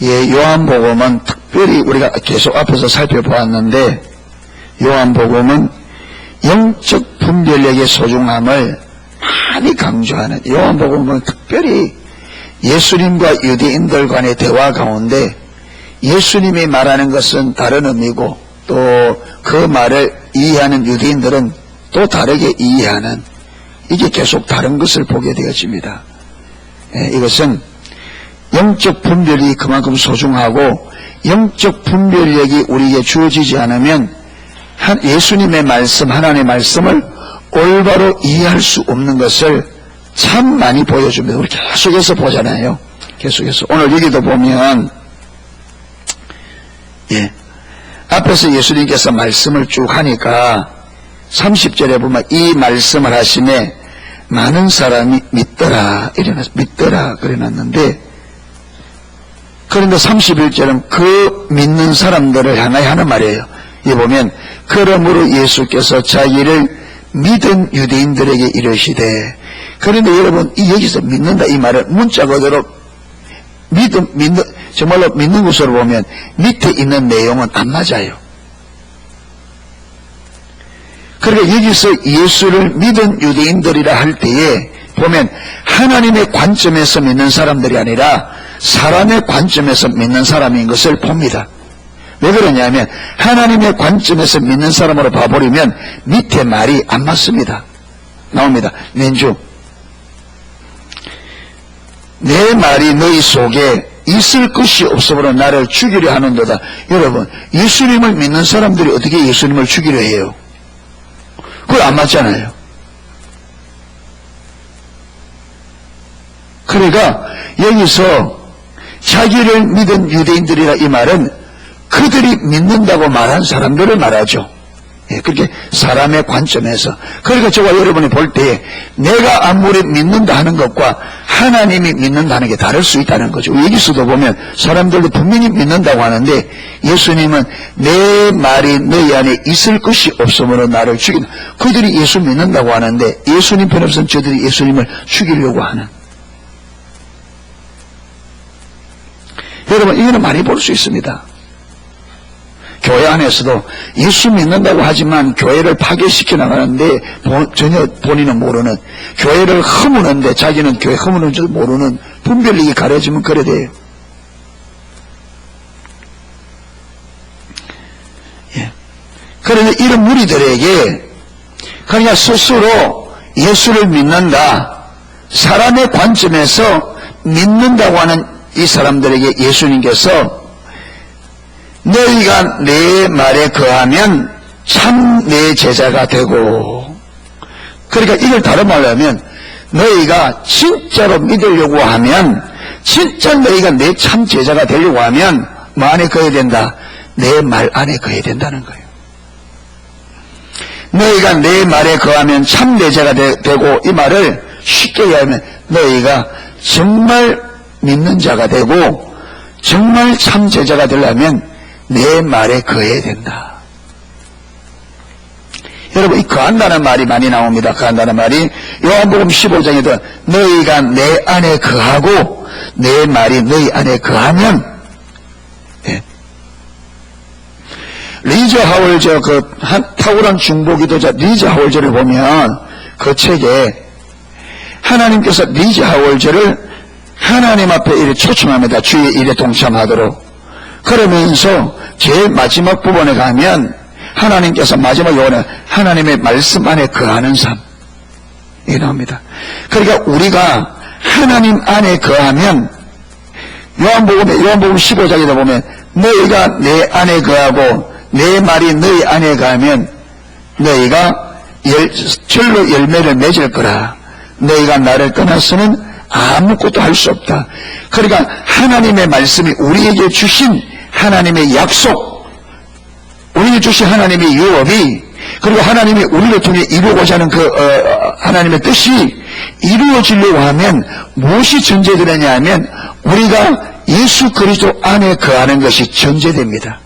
요한복음은 특별히 우리가 계속 앞에서 살펴보았는데, 요한복음은 영적 분별력의 소중함을 많이 강조하는, 요한복음은 특별히 예수님과 유대인들 간의 대화 가운데 예수님이 말하는 것은 다른 의미고, 또 그 말을 이해하는 유대인들은 또 다르게 이해하는, 이게 계속 다른 것을 보게 되어집니다. 이것은 영적 분별이 그만큼 소중하고, 영적 분별력이 우리에게 주어지지 않으면 예수님의 말씀, 하나님의 말씀을 올바로 이해할 수 없는 것을 참 많이 보여줍니다. 우리 계속해서 보잖아요. 계속해서. 오늘 여기도 보면, 앞에서 예수님께서 말씀을 쭉 하니까 30절에 보면 이 말씀을 하시네 많은 사람이 믿더라, 믿더라, 그래놨는데, 그런데 31절은 그 믿는 사람들을 향하여 하는 말이에요. 이 보면, 그러므로 예수께서 자기를 믿은 유대인들에게 이르시되, 그런데 여러분, 여기서 믿는다 이 말을 문자 그대로 정말로 믿는 것으로 보면 밑에 있는 내용은 안 맞아요. 그러니까 여기서 예수를 믿은 유대인들이라 할 때에 보면 하나님의 관점에서 믿는 사람들이 아니라 사람의 관점에서 믿는 사람인 것을 봅니다. 왜 그러냐면 하나님의 관점에서 믿는 사람으로 봐버리면 밑에 말이 안 맞습니다. 나옵니다. 낸주 내 말이 너희 속에 있을 것이 없으므로 나를 죽이려 하는도다. 여러분, 예수님을 믿는 사람들이 어떻게 예수님을 죽이려 해요? 그거 안 맞잖아요. 그러니까 여기서 자기를 믿은 유대인들이라 이 말은 그들이 믿는다고 말한 사람들을 말하죠. 그렇게 사람의 관점에서. 그러니까 저와 여러분이 볼 때 내가 아무리 믿는다 하는 것과 하나님이 믿는다는 게 다를 수 있다는 거죠. 여기서도 보면 사람들도 분명히 믿는다고 하는데 예수님은 내 말이 너희 안에 있을 것이 없으므로 나를 죽인다. 그들이 예수 믿는다고 하는데 예수님 편에서는 저들이 예수님을 죽이려고 하는. 여러분, 이거는 많이 볼 수 있습니다. 교회 안에서도 예수 믿는다고 하지만 교회를 파괴시켜 나가는데 전혀 본인은 모르는, 교회를 허무는데 자기는 교회 허무는 줄 모르는, 분별력이 가려지면 그래 돼요. 그런데 이런 무리들에게 그냥 스스로 예수를 믿는다, 사람의 관점에서 믿는다고 하는 이 사람들에게 예수님께서 너희가 내 말에 거하면 참 내 제자가 되고, 그러니까 이걸 다른 말로 하면 너희가 진짜로 믿으려고 하면, 진짜 너희가 내 참 제자가 되려고 하면 뭐 안에 거해야 된다? 내 말 안에 거해야 된다는 거예요. 너희가 내 말에 거하면 참 내 제자가 되고, 이 말을 쉽게 이해하면 너희가 정말 믿는 자가 되고 정말 참 제자가 되려면 내 말에 거해야 된다. 여러분, 이 거한다는 말이 많이 나옵니다. 거한다는 말이 요한복음 15장에도 너희가 내 안에 거하고 내 말이 너희 안에 거하면, 리즈 하월저 탁월한 중보기도자 리즈 하월저를 보면 그 책에 하나님께서 리즈 하월저를 하나님 앞에 이래 초청합니다. 주의 일에 동참하도록. 그러면서 제일 마지막 부분에 가면 하나님께서 마지막 요원에 하나님의 말씀 안에 거하는 삶, 이게 나옵니다. 그러니까 우리가 하나님 안에 거하면, 요한복음 15장에다 보면 너희가 내 안에 거하고 내 말이 너희 안에 거하면 너희가 절로 열매를 맺을 거라. 너희가 나를 떠나서는 아무것도 할 수 없다. 그러니까 하나님의 말씀이 우리에게 주신 하나님의 약속, 우리에게 주신 하나님의 유업이, 그리고 하나님이 우리를 통해 이루고자 하는 하나님의 뜻이 이루어지려고 하면 무엇이 전제되느냐 하면 우리가 예수 그리스도 안에 거하는 것이 전제됩니다.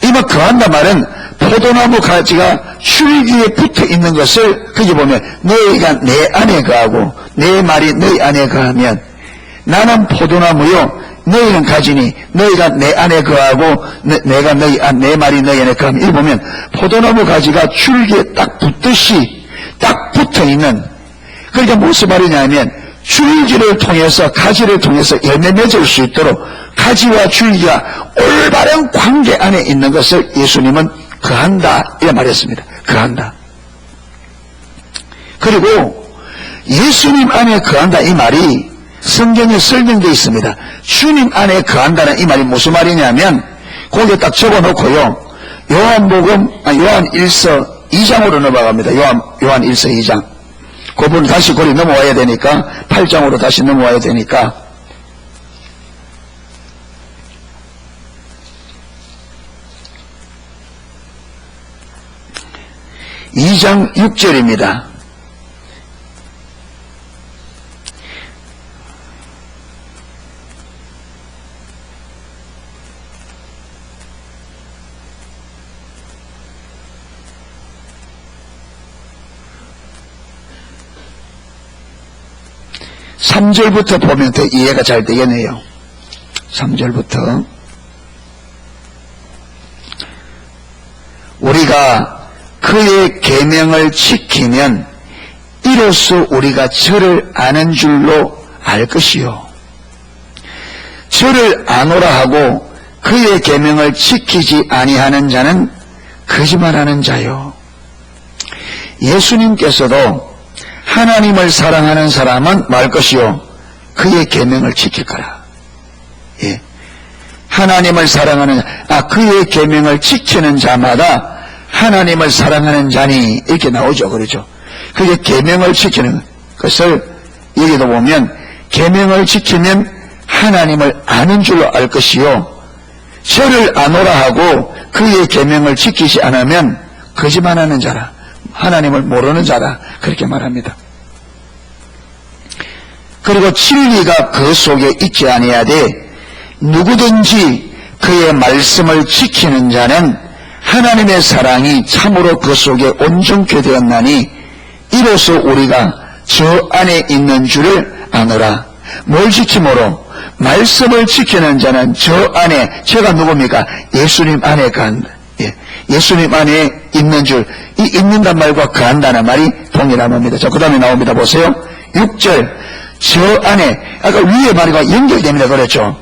이만 거한다 말은 포도나무 가지가 줄기에 붙어 있는 것을 거기 보면 너희가 내 안에 거하고 내 말이 너희 안에 거하면 나는 포도나무요 너희는 가지니 너희가 내 안에 거하고 내가 내 말이 너희 안에 거하면, 이 보면 포도나무 가지가 줄기에 딱 붙듯이 딱 붙어있는, 그러니까 무슨 말이냐면 줄기를 통해서 가지를 통해서 열매 맺을 수 있도록 가지와 줄기가 올바른 관계 안에 있는 것을 예수님은 거한다 이렇게 말했습니다. 거한다. 그리고 예수님 안에 거한다 이 말이 성경에 설명되어 있습니다. 주님 안에 거한다는 이 말이 무슨 말이냐면 거기에 딱 적어놓고요. 요한 1서 2장으로 넘어갑니다. 요한 1서 2장. 그분 다시 거리 넘어와야 되니까 8장으로 다시 넘어와야 되니까 2장 6절입니다. 삼절부터 보면 더 이해가 잘 되겠네요. 3절부터 우리가 그의 계명을 지키면 이로써 우리가 저를 아는 줄로 알 것이요, 저를 아노라 하고 그의 계명을 지키지 아니하는 자는 거짓말하는 자요. 예수님께서도 하나님을 사랑하는 사람은 말 것이요 그의 계명을 지킬 거라. 예. 하나님을 사랑하는 그의 계명을 지키는 자마다 하나님을 사랑하는 자니 이렇게 나오죠. 그렇죠. 그게 계명을 지키는 것을 여기도 보면 계명을 지키면 하나님을 아는 줄로 알 것이요 저를 아노라 하고 그의 계명을 지키지 않으면 거짓말하는 자라, 하나님을 모르는 자라 그렇게 말합니다. 그리고 진리가 그 속에 있지 아니하되 누구든지 그의 말씀을 지키는 자는 하나님의 사랑이 참으로 그 속에 온전케 되었나니 이로써 우리가 저 안에 있는 줄을 아노라. 뭘 지킴으로? 말씀을 지키는 자는 저 안에, 제가 누굽니까? 예수님 안에 거한다. 예. 예수님 안에 있는 줄, 이 있는단 말과 거한다는 말이 동일한 겁니다. 자, 그 다음에 나옵니다. 보세요. 6절, 저 안에, 아까 위에 말과 연결됩니다. 그랬죠?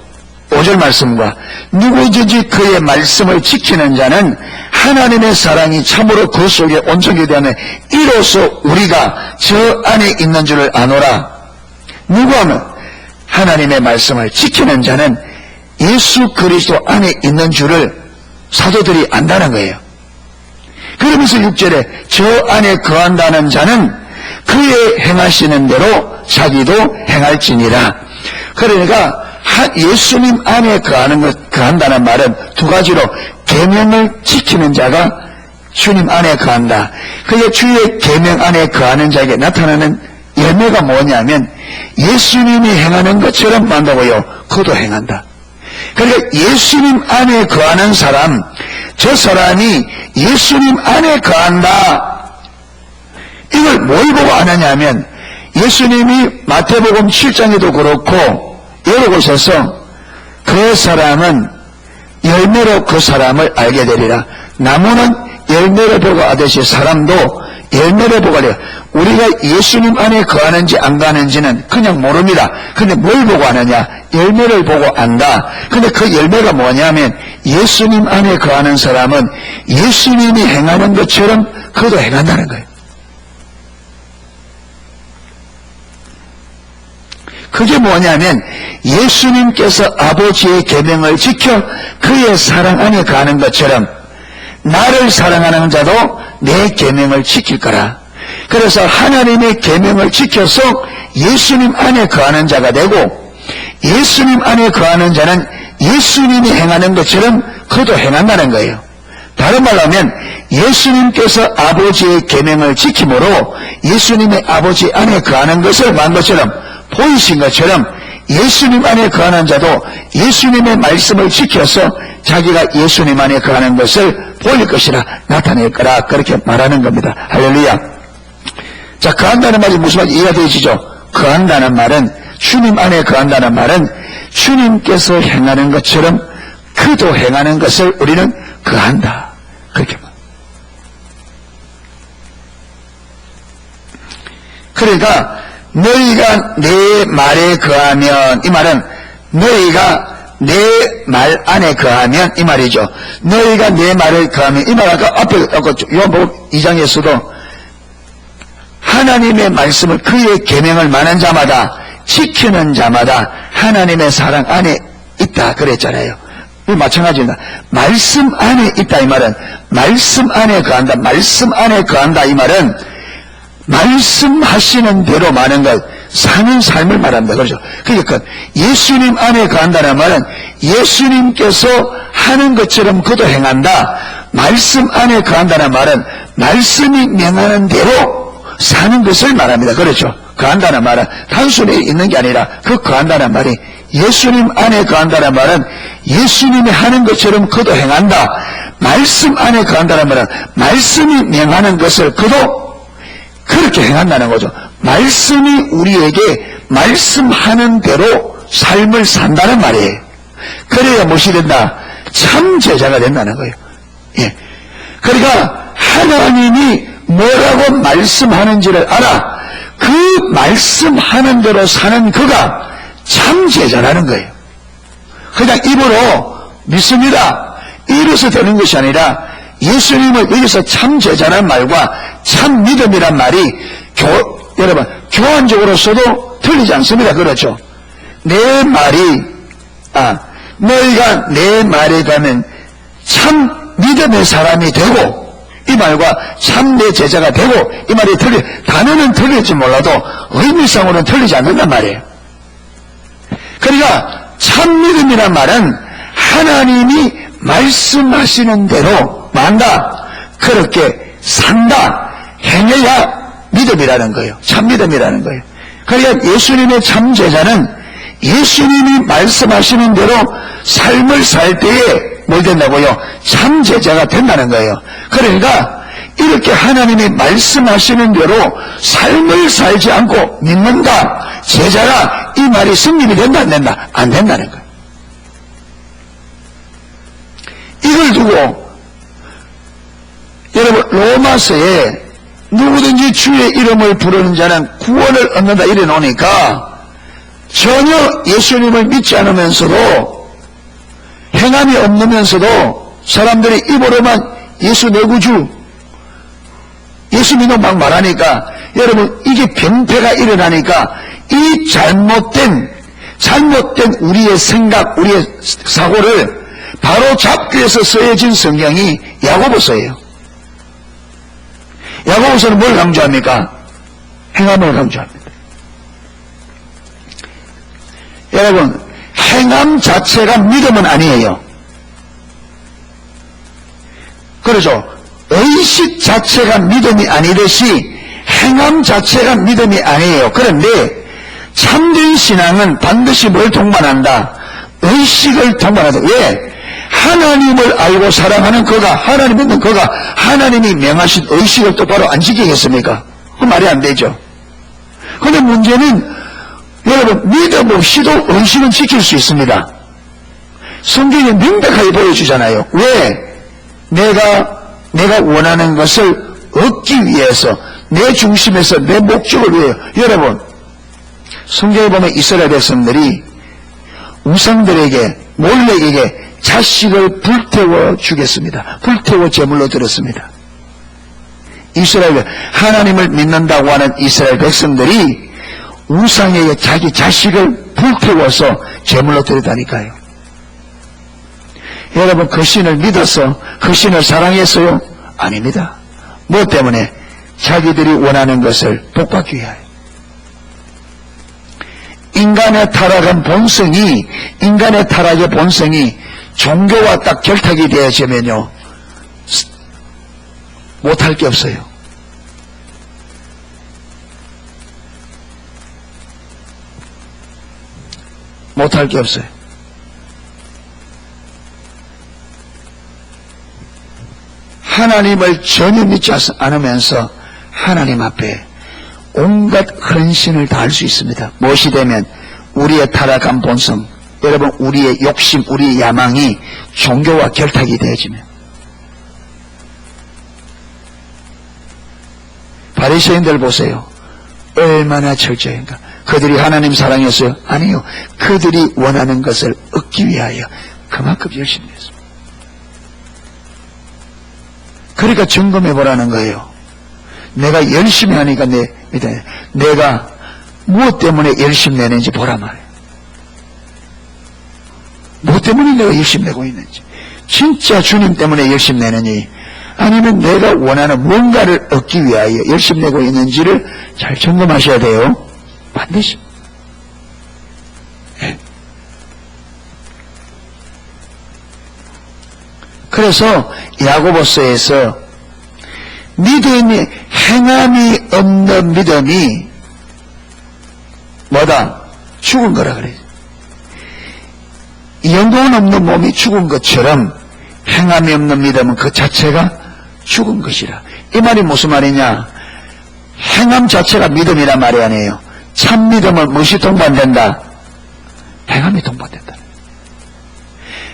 5절 말씀과 누구든지 그의 말씀을 지키는 자는 하나님의 사랑이 참으로 그 속에 온전히 되었네. 이로써 우리가 저 안에 있는 줄을 아노라. 누구 하면 하나님의 말씀을 지키는 자는 예수 그리스도 안에 있는 줄을 사도들이 안다는 거예요. 그러면서 6절에 저 안에 거한다는 자는 그의 행하시는 대로 자기도 행할지니라. 그러니까 예수님 안에 거한다는 말은 두 가지로, 계명을 지키는 자가 주님 안에 거한다. 그게 주의 계명 안에 거하는 자에게 나타나는 열매가 뭐냐면 예수님이 행하는 것처럼 만다고요. 그도 행한다. 그러니까 예수님 안에 거하는 사람, 저 사람이 예수님 안에 거한다. 이걸 뭘 보고 아느냐면 예수님이 마태복음 7장에도 그렇고 여러 곳에서 그 사람은 열매로 그 사람을 알게 되리라. 나무는 열매를 보고 아듯이 사람도 열매를 보고 알려. 우리가 예수님 안에 거하는지 안 거하는지는 그냥 모릅니다. 근데 뭘 보고 아느냐? 열매를 보고 안다. 근데 그 열매가 뭐냐면 예수님 안에 거하는 사람은 예수님이 행하는 것처럼 그도 행한다는 거예요. 그게 뭐냐면 예수님께서 아버지의 계명을 지켜 그의 사랑 안에 거하는 것처럼 나를 사랑하는 자도 내 계명을 지킬 거라. 그래서 하나님의 계명을 지켜서 예수님 안에 거하는 자가 되고 예수님 안에 거하는 자는 예수님이 행하는 것처럼 그도 행한다는 거예요. 다른 말로 하면 예수님께서 아버지의 계명을 지킴으로 예수님의 아버지 안에 거하는 것을 만 것처럼, 보이신 것처럼 예수님 안에 거하는 자도 예수님의 말씀을 지켜서 자기가 예수님 안에 거하는 것을 보일 것이라, 나타낼 거라, 그렇게 말하는 겁니다. 할렐루야. 자, 거한다는 말이 무슨 말인지 이해가 되시죠? 거한다는 말은, 주님 안에 거한다는 말은 주님께서 행하는 것처럼 그도 행하는 것을 우리는 거한다. 그렇게 말. 그러니까 너희가 내 말에 거하면, 이 말은 너희가 내 말 안에 거하면 이 말이죠. 너희가 내 말을 거하면, 이 말 아까 앞에 요한복음 2장에서도 하나님의 말씀을 그의 계명을 만한 자마다 지키는 자마다 하나님의 사랑 안에 있다 그랬잖아요. 이 마찬가지입니다. 말씀 안에 있다 이 말은 말씀 안에 거한다. 말씀 안에 거한다 이 말은 말씀하시는 대로 많은 것 사는 삶을 말합니다. 그렇죠? 그러니까 예수님 안에 거한다는 말은 예수님께서 하는 것처럼 그도 행한다. 말씀 안에 거한다는 말은 말씀이 명하는 대로 사는 것을 말합니다. 그렇죠? 거한다는 말은 단순히 있는 게 아니라 그 거한다는 말이 예수님 안에 거한다는 말은 예수님이 하는 것처럼 그도 행한다. 말씀 안에 거한다는 말은 말씀이 명하는 것을 그도 그렇게 행한다는 거죠. 말씀이 우리에게 말씀하는 대로 삶을 산다는 말이에요. 그래야 무엇이 된다? 참 제자가 된다는 거예요. 예. 그러니까 하나님이 뭐라고 말씀하는지를 알아. 그 말씀하는 대로 사는 그가 참 제자라는 거예요. 그냥 입으로 믿습니다. 이래서 되는 것이 아니라 예수님을 여기서 참 제자란 말과 참 믿음이란 말이 여러분 교환적으로서도 틀리지 않습니다. 그렇죠? 내 말이 너희가 내 말에 가면 참 믿음의 사람이 되고 이 말과 참 내 제자가 되고 이 말이 단어는 틀릴지 몰라도 의미상으로는 틀리지 않는단 말이에요. 그러니까 참 믿음이란 말은 하나님이 말씀하시는 대로 만다. 그렇게 산다. 행해야 믿음이라는 거예요. 참 믿음이라는 거예요. 그러니까 예수님의 참 제자는 예수님이 말씀하시는 대로 삶을 살 때에 뭘 된다고요? 참 제자가 된다는 거예요. 그러니까 이렇게 하나님이 말씀하시는 대로 삶을 살지 않고 믿는다. 제자라 이 말이 승립이 된다 안 된다? 안 된다는 거예요. 이걸 두고 여러분 로마서에 누구든지 주의 이름을 부르는 자는 구원을 얻는다 이래 놓으니까 전혀 예수님을 믿지 않으면서도 행함이 없으면서도 사람들이 입으로만 예수 내 구주 예수 믿어 막 말하니까 여러분 이게 병폐가 일어나니까 이 잘못된 우리의 생각 우리의 사고를 바로 잡기 위해서 쓰여진 성경이 야고보서예요. 야고보서는 뭘 강조합니까? 행함을 강조합니다. 여러분 행함 자체가 믿음은 아니에요. 그렇죠? 의식 자체가 믿음이 아니듯이 행함 자체가 믿음이 아니에요. 그런데 참된 신앙은 반드시 뭘 동반한다? 의식을 동반한다. 왜? 하나님을 알고 사랑하는 그가 하나님 믿는 그가 하나님이 명하신 의식을 똑바로 안 지키겠습니까? 그 말이 안 되죠. 그런데 문제는 여러분 믿음 없이도 의식은 지킬 수 있습니다. 성경이 명백하게 보여주잖아요. 왜? 내가 원하는 것을 얻기 위해서 내 중심에서 내 목적을 위해 여러분 성경에 보면 이스라엘 백성들이 우상들에게 몰렉에게 자식을 불태워 주겠습니다. 불태워 제물로 드렸습니다. 이스라엘 하나님을 믿는다고 하는 이스라엘 백성들이 우상에게 자기 자식을 불태워서 제물로 드렸다니까요. 여러분 그 신을 믿어서 그 신을 사랑했어요? 아닙니다. 뭐 때문에? 자기들이 원하는 것을 복받기 위하여. 인간의 타락의 본성이 종교와 딱 결탁이 되어지면요 못할 게 없어요. 못할 게 없어요. 하나님을 전혀 믿지 않으면서 하나님 앞에 온갖 헌신을 다할 수 있습니다. 무엇이 되면 우리의 타락한 본성, 여러분, 우리의 욕심, 우리의 야망이 종교와 결탁이 되어지면, 바리새인들 보세요. 얼마나 철저한가. 그들이 하나님 사랑했어요? 아니요. 그들이 원하는 것을 얻기 위하여 그만큼 열심히 했습니다. 그러니까 점검해 보라는 거예요. 내가 열심히 하니까 내가 무엇 때문에 열심히 내는지 보라 말이에요. 무엇 때문에 내가 열심히 내고 있는지. 진짜 주님 때문에 열심히 내느니 아니면 내가 원하는 뭔가를 얻기 위하여 열심히 내고 있는지를 잘 점검하셔야 돼요. 반드시. 네. 그래서 야고보서에서 믿음이, 행함이 없는 믿음이 뭐다? 죽은 거라 그래요. 영혼 없는 몸이 죽은 것처럼 행함이 없는 믿음은 그 자체가 죽은 것이라. 이 말이 무슨 말이냐? 행함 자체가 믿음이란 말이 아니에요. 참 믿음은 무엇이 동반된다? 행함이 동반된다.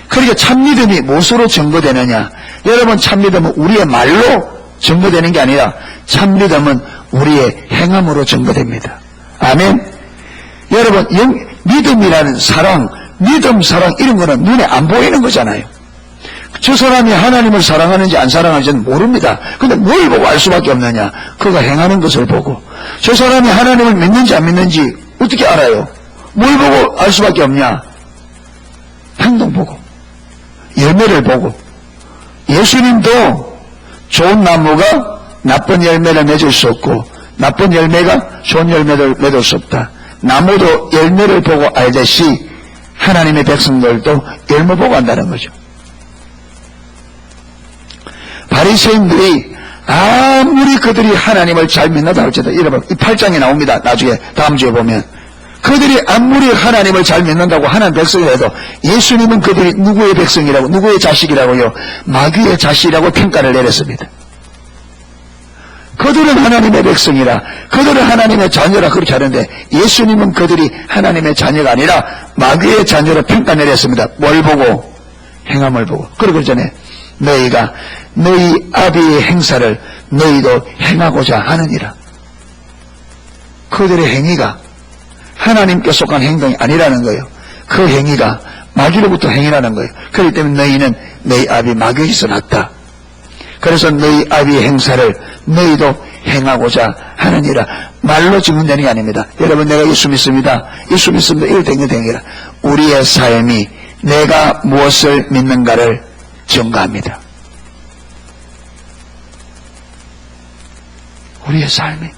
그러니까 참 믿음이 무엇으로 증거되느냐? 여러분, 참 믿음은 우리의 말로 증거되는 게 아니라 참 믿음은 우리의 행함으로 증거됩니다. 아멘. 여러분, 믿음이라는 사랑, 믿음, 사랑 이런 거는 눈에 안 보이는 거잖아요. 저 사람이 하나님을 사랑하는지 안 사랑하는지는 모릅니다. 근데 뭘 보고 알 수밖에 없느냐? 그가 행하는 것을 보고. 저 사람이 하나님을 믿는지 안 믿는지 어떻게 알아요? 뭘 보고 알 수밖에 없냐? 행동 보고, 열매를 보고. 예수님도 좋은 나무가 나쁜 열매를 맺을 수 없고 나쁜 열매가 좋은 열매를 맺을 수 없다. 나무도 열매를 보고 알듯이 하나님의 백성들도 열매 보고 한다는 거죠. 바리새인들이 아무리 그들이 하나님을 잘 믿는다 할지라도, 여러분 이 8장에 나옵니다. 나중에 다음 주에 보면 그들이 아무리 하나님을 잘 믿는다고 하나님 백성이라도 예수님은 그들이 누구의 백성이라고, 누구의 자식이라고요? 마귀의 자식이라고 평가를 내렸습니다. 그들은 하나님의 백성이라, 그들은 하나님의 자녀라 그렇게 하는데 예수님은 그들이 하나님의 자녀가 아니라 마귀의 자녀로 평가 내렸습니다. 뭘 보고? 행함을 보고. 그러기 전에 너희가 너희 아비의 행사를 너희도 행하고자 하느니라. 그들의 행위가 하나님께 속한 행동이 아니라는 거예요. 그 행위가 마귀로부터 행위라는 거예요. 그렇기 때문에 너희는 너희 아비 마귀에서 났다. 그래서 너희 아비의 행사를 너희도 행하고자 하느니라. 말로 증언되는 게 아닙니다. 여러분, 내가 예수 믿습니다. 예수 믿습니다. 이럴 때 되니라. 우리의 삶이 내가 무엇을 믿는가를 증거합니다. 우리의 삶이.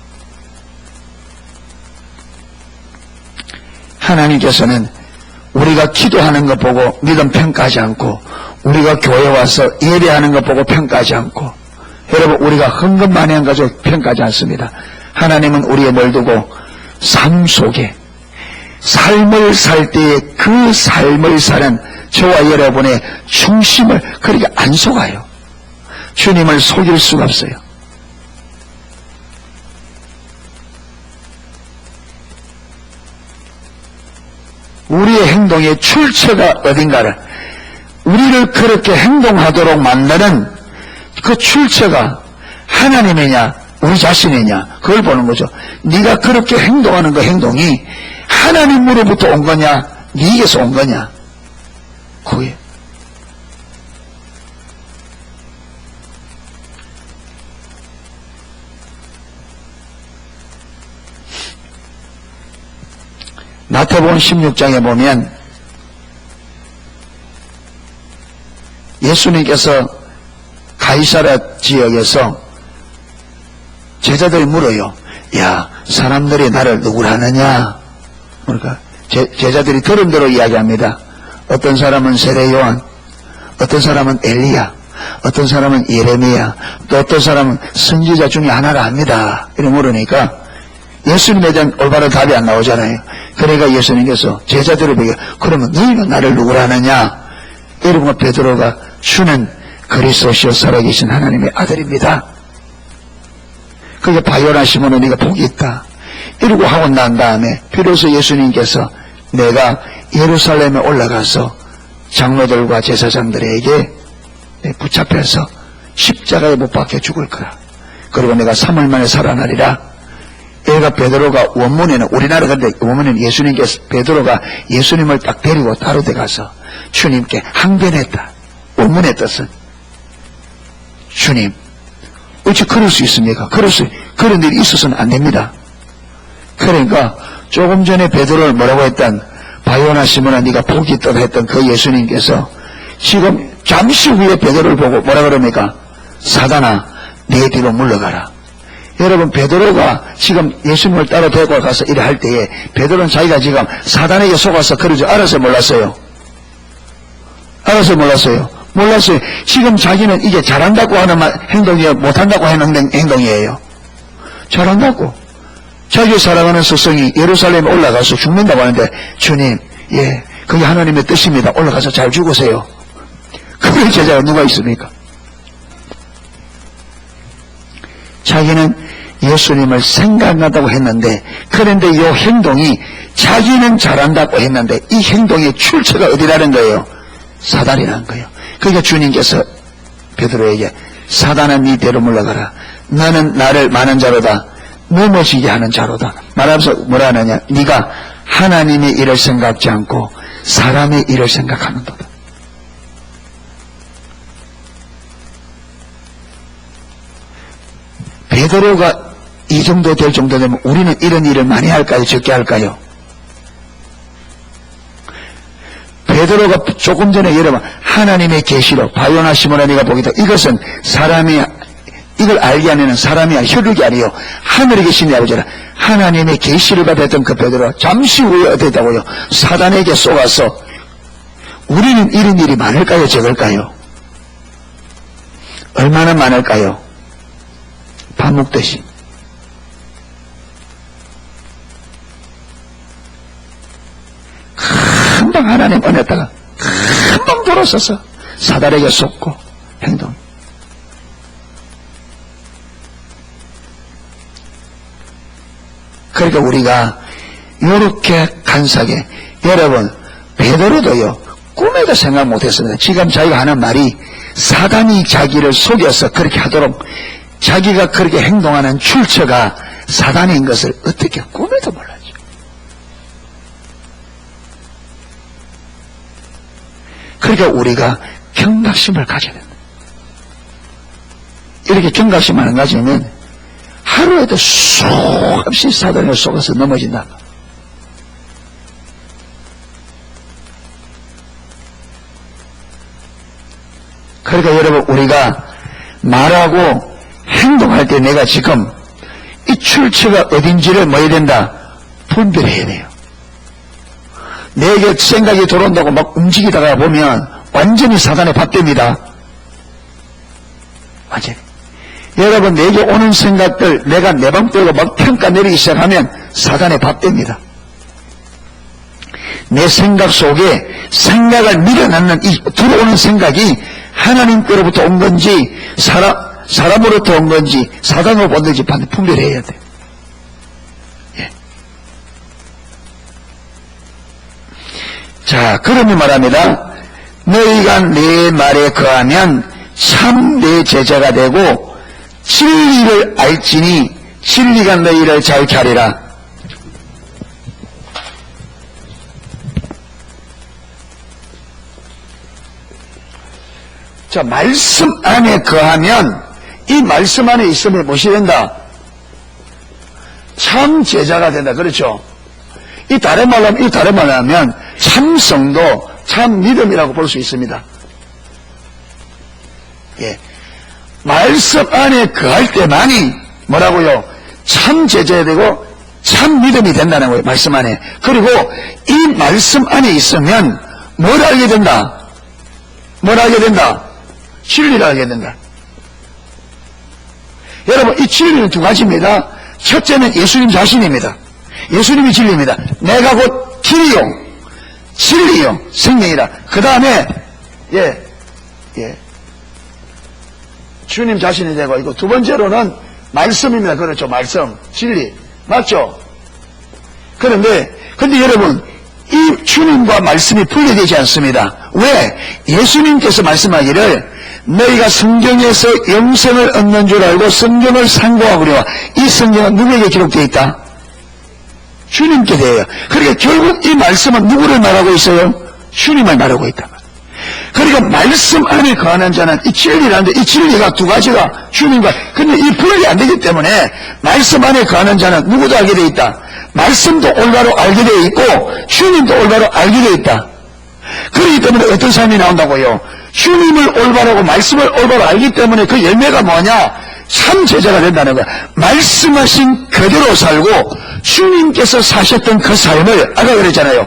하나님께서는 우리가 기도하는 것 보고 믿음 평가하지 않고, 우리가 교회 와서 예배하는 것 보고 평가하지 않고, 여러분 우리가 헌금만한 가지고 평가하지 않습니다. 하나님은 우리의 뭘 두고 삶 속에 삶을 살 때에 그 삶을 사는 저와 여러분의 중심을 그렇게 안 속아요. 주님을 속일 수가 없어요. 우리의 행동의 출처가 어딘가를, 우리를 그렇게 행동하도록 만드는 그 출처가 하나님이냐 우리 자신이냐, 그걸 보는 거죠. 네가 그렇게 행동하는 그 행동이 하나님으로부터 온 거냐 네게서 온 거냐, 그게. 마태복음 16장에 보면 예수님께서 가이사랴 지역에서 제자들이 물어요. 야, 사람들이 나를 누구라 하느냐? 그러니까 제자들이 들은 대로 이야기합니다. 어떤 사람은 세례 요한, 어떤 사람은 엘리야, 어떤 사람은 예레미야, 또 어떤 사람은 선지자 중에 하나라 합니다. 이렇게 물으니까 예수님에 대한 올바른 답이 안 나오잖아요. 그러니까 예수님께서 제자들을 보고, 그러면 너희는 나를 누구라 하느냐? 이러고 베드로가 주는 그리스도시요 살아계신 하나님의 아들입니다. 그게 바요나 시몬은 네가 복이 있다. 이러고 하고 난 다음에 비로소 예수님께서 내가 예루살렘에 올라가서 장로들과 제사장들에게 붙잡혀서 십자가에 못 박혀 죽을 거라. 그리고 내가 3일 만에 살아나리라. 얘가 베드로가 원문에는, 우리나라 근데 원문에는 예수님께서, 베드로가 예수님을 딱 데리고 따로 들어가서 주님께 항변했다. 원문의 뜻은, 주님, 어찌 그럴 수 있습니까? 그런 일이 있어서는 안 됩니다. 그러니까 조금 전에 베드로를 뭐라고 했던, 바요나 시몬아 네가 복이 있다 했던 그 예수님께서 지금 잠시 후에 베드로를 보고 뭐라 그럽니까? 사단아, 내 뒤로 물러가라. 여러분, 베드로가 지금 예수님을 따로 데리고 가서 일을 할 때에 베드로는 자기가 지금 사단에게 속아서 그러지 알아서 몰랐어요. 알아서 몰랐어요. 몰랐어요. 지금 자기는 이게 잘한다고 하는 행동이에요? 못한다고 하는 행동이에요? 잘한다고. 자기 사랑하는 스승이 예루살렘에 올라가서 죽는다고 하는데, 주님, 예, 그게 하나님의 뜻입니다. 올라가서 잘 죽으세요. 그런 제자가 누가 있습니까? 자기는 예수님을 생각한다고 했는데, 그런데 이 행동이 자기는 잘한다고 했는데 이 행동의 출처가 어디라는 거예요? 사단이라는 거예요. 그러니까 주님께서 베드로에게 사단은 네 대로 물러가라. 너는 나를 많은 자로다. 넘어지게 하는 자로다. 말하면서 뭐라 하느냐? 네가 하나님의 일을 생각지 않고 사람의 일을 생각하는도다. 베드로가 이 정도 될 정도 되면 우리는 이런 일을 많이 할까요? 적게 할까요? 베드로가 조금 전에 여러분 하나님의 계시로 바요나 시몬아 네가 보기다. 이것은 사람이 이걸 알게 하는 사람이 아니라 혈육이 아니요 하늘에 계신 아버지라. 하나님의 계시를 받았던 그 베드로 잠시 후에 어땠다고요? 사단에게 쏘아서. 우리는 이런 일이 많을까요? 적을까요? 얼마나 많을까요? 밥 먹듯이. 금방 하나님 은혜다가 금방 돌아서서 사단에게 속고 행동. 그러니까 우리가 이렇게 간사하게, 여러분 베드로도요 꿈에도 생각 못했습니다. 지금 자기가 하는 말이 사단이 자기를 속여서 그렇게 하도록 자기가 그렇게 행동하는 출처가 사단인 것을 어떻게 꿈에도 몰랐죠. 그러니까 우리가 경각심을 가져야 된다. 이렇게 경각심을 안 가지면 하루에도 수없이 사단에 속아서 넘어진다. 그러니까 여러분 우리가 말하고 행동할 때 내가 지금 이 출처가 어딘지를 뭐 해야 된다? 분별해야 돼요. 내게 생각이 들어온다고 막 움직이다가 보면 완전히 사단의 밥됩니다. 완전히. 여러분 내게 오는 생각들 내가 내 맘대로 막 평가 내리기 시작하면 사단의 밥됩니다. 내 생각 속에 생각을 밀어넣는 이 들어오는 생각이 하나님께로부터 온 건지 사람으로부터 온 건지 사단으로 온 건지 반드시 분별해야 돼. 예. 자, 그러면 말합니다. 너희가 내 말에 거하면 참 내 제자가 되고 진리를 알지니 진리가 너희를 자유케 하리라. 자, 말씀 안에 거하면 이 말씀 안에 있으면 무엇이 된다? 참 제자가 된다. 그렇죠? 이 다른 말로 하면 참 성도, 참 믿음이라고 볼 수 있습니다. 예. 말씀 안에 거할 때만이 뭐라고요? 참 제자가 되고 참 믿음이 된다는 거예요. 말씀 안에. 그리고 이 말씀 안에 있으면 뭘 알게 된다? 뭘 알게 된다? 진리를 알게 된다. 여러분 이 진리는 두 가지입니다. 첫째는 예수님 자신입니다. 예수님이 진리입니다. 내가 곧 길이요 진리요 생명이라. 그 다음에 주님 자신이 되고, 이거 두 번째로는 말씀입니다. 그렇죠? 말씀, 진리. 맞죠? 근데 여러분, 이 주님과 말씀이 분리되지 않습니다. 왜? 예수님께서 말씀하기를 너희가 성경에서 영생을 얻는 줄 알고 성경을 상고하구려. 이 성경은 누구에게 기록되어 있다? 주님께 대해요. 그러니까 결국 이 말씀은 누구를 말하고 있어요? 주님을 말하고 있다. 그러니까 말씀 안에 거하는 자는 이 진리라는데 이 진리가 두 가지가 주님과 근데 이 분리 안 되기 때문에 말씀 안에 거하는 자는 누구도 알게 되어 있다. 말씀도 올바로 알게 되어 있고 주님도 올바로 알게 되어 있다. 그렇기 때문에 어떤 삶이 나온다고요? 주님을 올바르고 말씀을 올바로 알기 때문에 그 열매가 뭐냐? 참 제자가 된다는 거야. 말씀하신 그대로 살고 주님께서 사셨던 그 삶을 아까 그랬잖아요.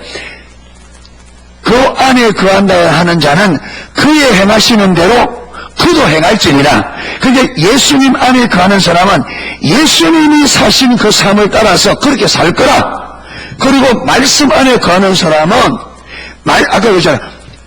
그 안에 거한다 하는 자는 그의 행하시는 대로 그도 행할지니라. 그러니까 예수님 안에 거하는 사람은 예수님이 사신 그 삶을 따라서 그렇게 살 거라. 그리고 말씀 안에 거하는 사람은 아까 그랬잖아요.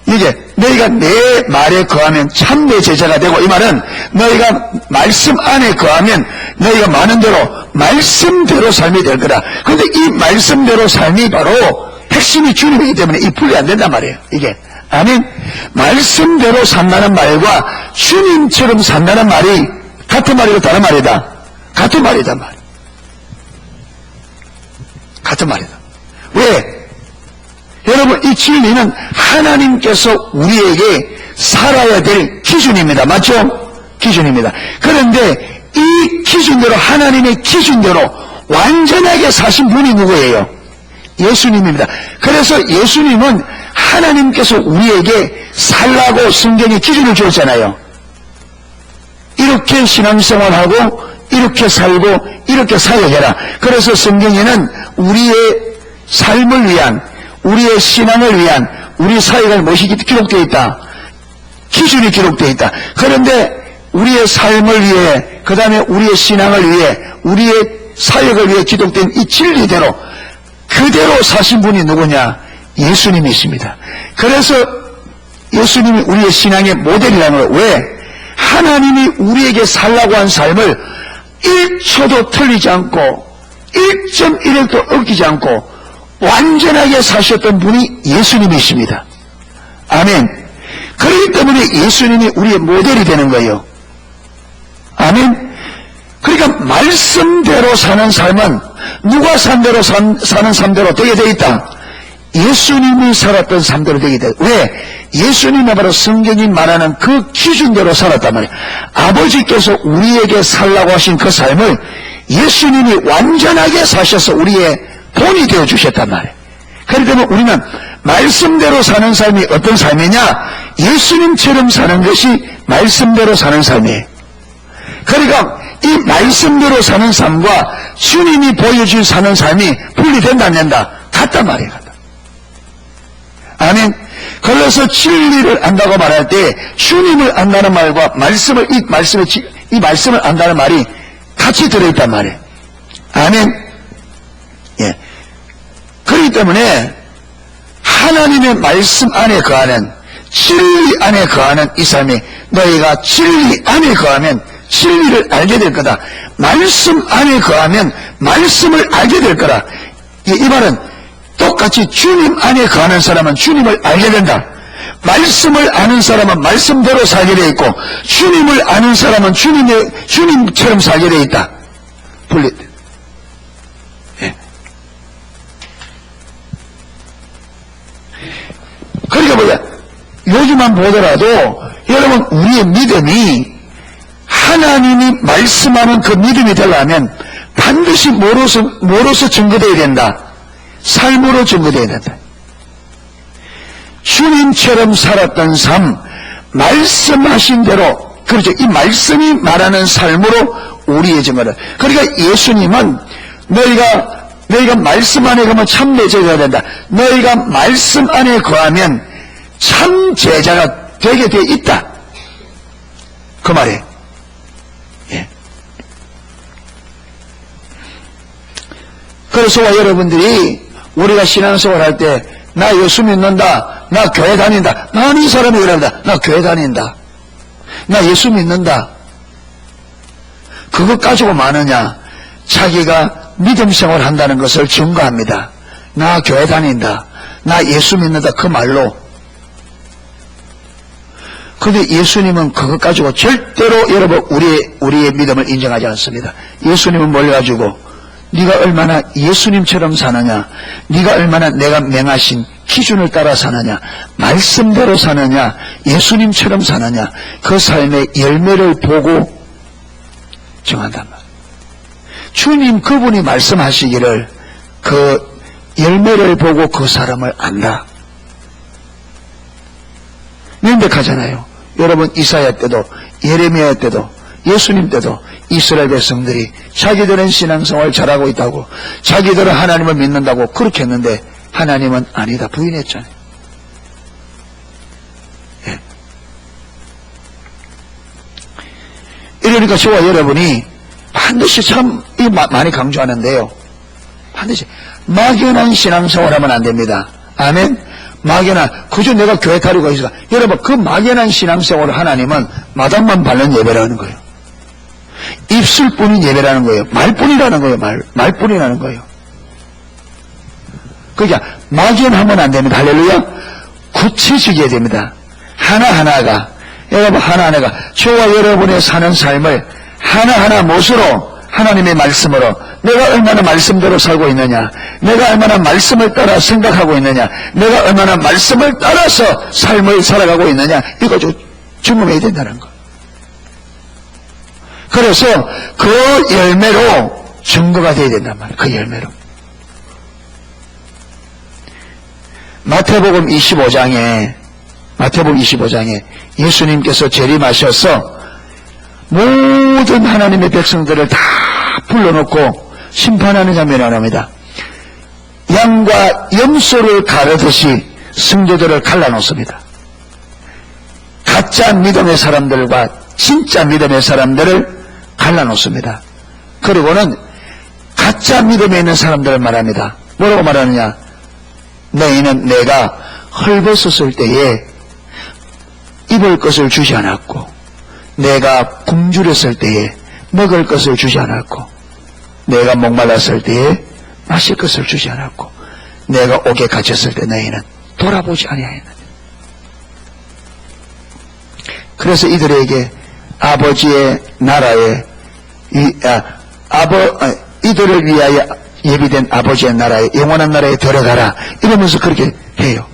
이게 너희가 내 말에 거하면 참 내 제자가 되고, 이 말은 너희가 말씀 안에 거하면 너희가 많은 대로 말씀대로 삶이 될 거다. 그런데 이 말씀대로 삶이 바로 핵심이 주님이기 때문에 이 분리 안 된단 말이에요. 이게 아멘. 말씀대로 산다는 말과 주님처럼 산다는 말이 같은 말이고 다른 말이다. 같은 말이다 말. 같은 말이다. 왜? 여러분, 이 진리는 하나님께서 우리에게 살아야 될 기준입니다. 맞죠? 기준입니다. 그런데 이 기준대로, 하나님의 기준대로 완전하게 사신 분이 누구예요? 예수님입니다. 그래서 예수님은 하나님께서 우리에게 살라고 성경에 기준을 주었잖아요. 이렇게 신앙생활하고 이렇게 살고 이렇게 사역해라. 그래서 성경에는 우리의 삶을 위한, 우리의 신앙을 위한, 우리 사역을 무엇이 기록되어 있다? 기준이 기록되어 있다. 그런데 우리의 삶을 위해, 그 다음에 우리의 신앙을 위해, 우리의 사역을 위해 기록된 이 진리대로 그대로 사신 분이 누구냐? 예수님이십니다. 그래서 예수님이 우리의 신앙의 모델이라는 거예요. 왜? 하나님이 우리에게 살라고 한 삶을 1초도 틀리지 않고 1.1도 어기지 않고 완전하게 사셨던 분이 예수님이십니다. 아멘. 그렇기 때문에 예수님이 우리의 모델이 되는 거예요. 아멘. 그러니까 말씀대로 사는 삶은 누가 산 대로 사는 삶대로 되게 되어 있다. 예수님이 살았던 삶대로 되게 돼. 왜? 예수님이 바로 성경이 말하는 그 기준대로 살았단 말이에요. 아버지께서 우리에게 살라고 하신 그 삶을 예수님이 완전하게 사셔서 우리의 본이 되어 주셨단 말이에요. 그렇기 때문에 우리는 말씀대로 사는 삶이 어떤 삶이냐? 예수님처럼 사는 것이 말씀대로 사는 삶이에요. 그러니까 이 말씀대로 사는 삶과 주님이 보여준 사는 삶이 분리된다 안 된다? 같단 말이에요. 같다. 아멘. 그래서 진리를 안다고 말할 때 주님을 안다는 말과 이 말씀을 안다는 말이 같이 들어있단 말이에요. 아멘. 예. 그렇기 때문에 하나님의 말씀 안에 거하는, 진리 안에 거하는 이 삶이, 너희가 진리 안에 거하면 진리를 알게 될 거다. 말씀 안에 거하면 말씀을 알게 될 거다. 이 말은 똑같이 주님 안에 거하는 사람은 주님을 알게 된다. 말씀을 아는 사람은 말씀대로 살게 되어 있고, 주님을 아는 사람은 주님처럼 살게 되어 있다. 분리. 예. 그러니까 뭐야? 요즘만 보더라도 여러분, 우리의 믿음이 하나님이 말씀하는 그 믿음이 되려면 반드시 뭐로서 증거되어야 된다? 삶으로 증거되어야 된다. 주님처럼 살았던 삶, 말씀하신 대로, 그렇죠. 이 말씀이 말하는 삶으로 우리의 증거를. 그러니까 예수님은 너희가 말씀 안에 거하면 참 내 제자가 된다. 너희가 말씀 안에 거하면 참 제자가 되게 되어 있다. 그 말이에요. 예. 그래서 여러분들이 우리가 신앙생활 할 때 나 예수 믿는다, 나 교회 다닌다, 나는 이 사람이 그런다, 나 교회 다닌다, 나 예수 믿는다, 그것 가지고 많으냐? 자기가 믿음 생활 한다는 것을 증거합니다. 나 교회 다닌다, 나 예수 믿는다 그 말로. 근데 예수님은 그것 가지고 절대로 여러분 우리의 믿음을 인정하지 않습니다. 예수님은 뭘 가지고 네가 얼마나 예수님처럼 사느냐, 네가 얼마나 내가 명하신 기준을 따라 사느냐, 말씀대로 사느냐, 예수님처럼 사느냐, 그 삶의 열매를 보고 정한단 말이에요. 주님 그분이 말씀하시기를 그 열매를 보고 그 사람을 안다. 명백하잖아요. 여러분 이사야 때도 예레미야 때도 예수님 때도 이스라엘 백성들이 자기들은 신앙생활 잘하고 있다고, 자기들은 하나님을 믿는다고 그렇게 했는데 하나님은 아니다 부인했잖아요. 예. 이러니까 저와 여러분이 반드시 참 많이 강조하는데요, 반드시 막연한 신앙생활하면 안 됩니다. 아멘. 막연한, 그저 내가 교회 다니고 있어. 여러분, 그 막연한 신앙생활을 하나님은 마당만 밟는 예배라는 거예요. 입술뿐인 예배라는 거예요. 말뿐이라는 거예요. 말뿐이라는 거예요. 그러니까 막연하면 안 됩니다. 할렐루야. 구체적이어야 됩니다. 하나하나가, 여러분 하나하나가 저와 여러분의 사는 삶을 하나하나 못으로 하나님의 말씀으로 내가 얼마나 말씀대로 살고 있느냐, 내가 얼마나 말씀을 따라 생각하고 있느냐, 내가 얼마나 말씀을 따라서 삶을 살아가고 있느냐, 이거 좀 증명해야 된다는 거. 그래서 그 열매로 증거가 되어야 된단 말이에요. 그 열매로. 마태복음 25장에 예수님께서 재림하셔서 모든 하나님의 백성들을 다 불러놓고 심판하는 장면이 나옵니다. 양과 염소를 가르듯이 성도들을 갈라놓습니다. 가짜 믿음의 사람들과 진짜 믿음의 사람들을 갈라놓습니다. 그리고는 가짜 믿음에 있는 사람들을 말합니다. 뭐라고 말하느냐? 너희는 내가 헐벗었을 때에 입을 것을 주지 않았고, 내가 굶주렸을 때에 먹을 것을 주지 않았고, 내가 목말랐을 때에 마실 것을 주지 않았고, 내가 옥에 갇혔을 때 너희는 돌아보지 아니하였느냐. 그래서 이들에게 아버지의 나라에 이들을 위하여 예비된 아버지의 나라에, 영원한 나라에 들어가라, 이러면서 그렇게 해요.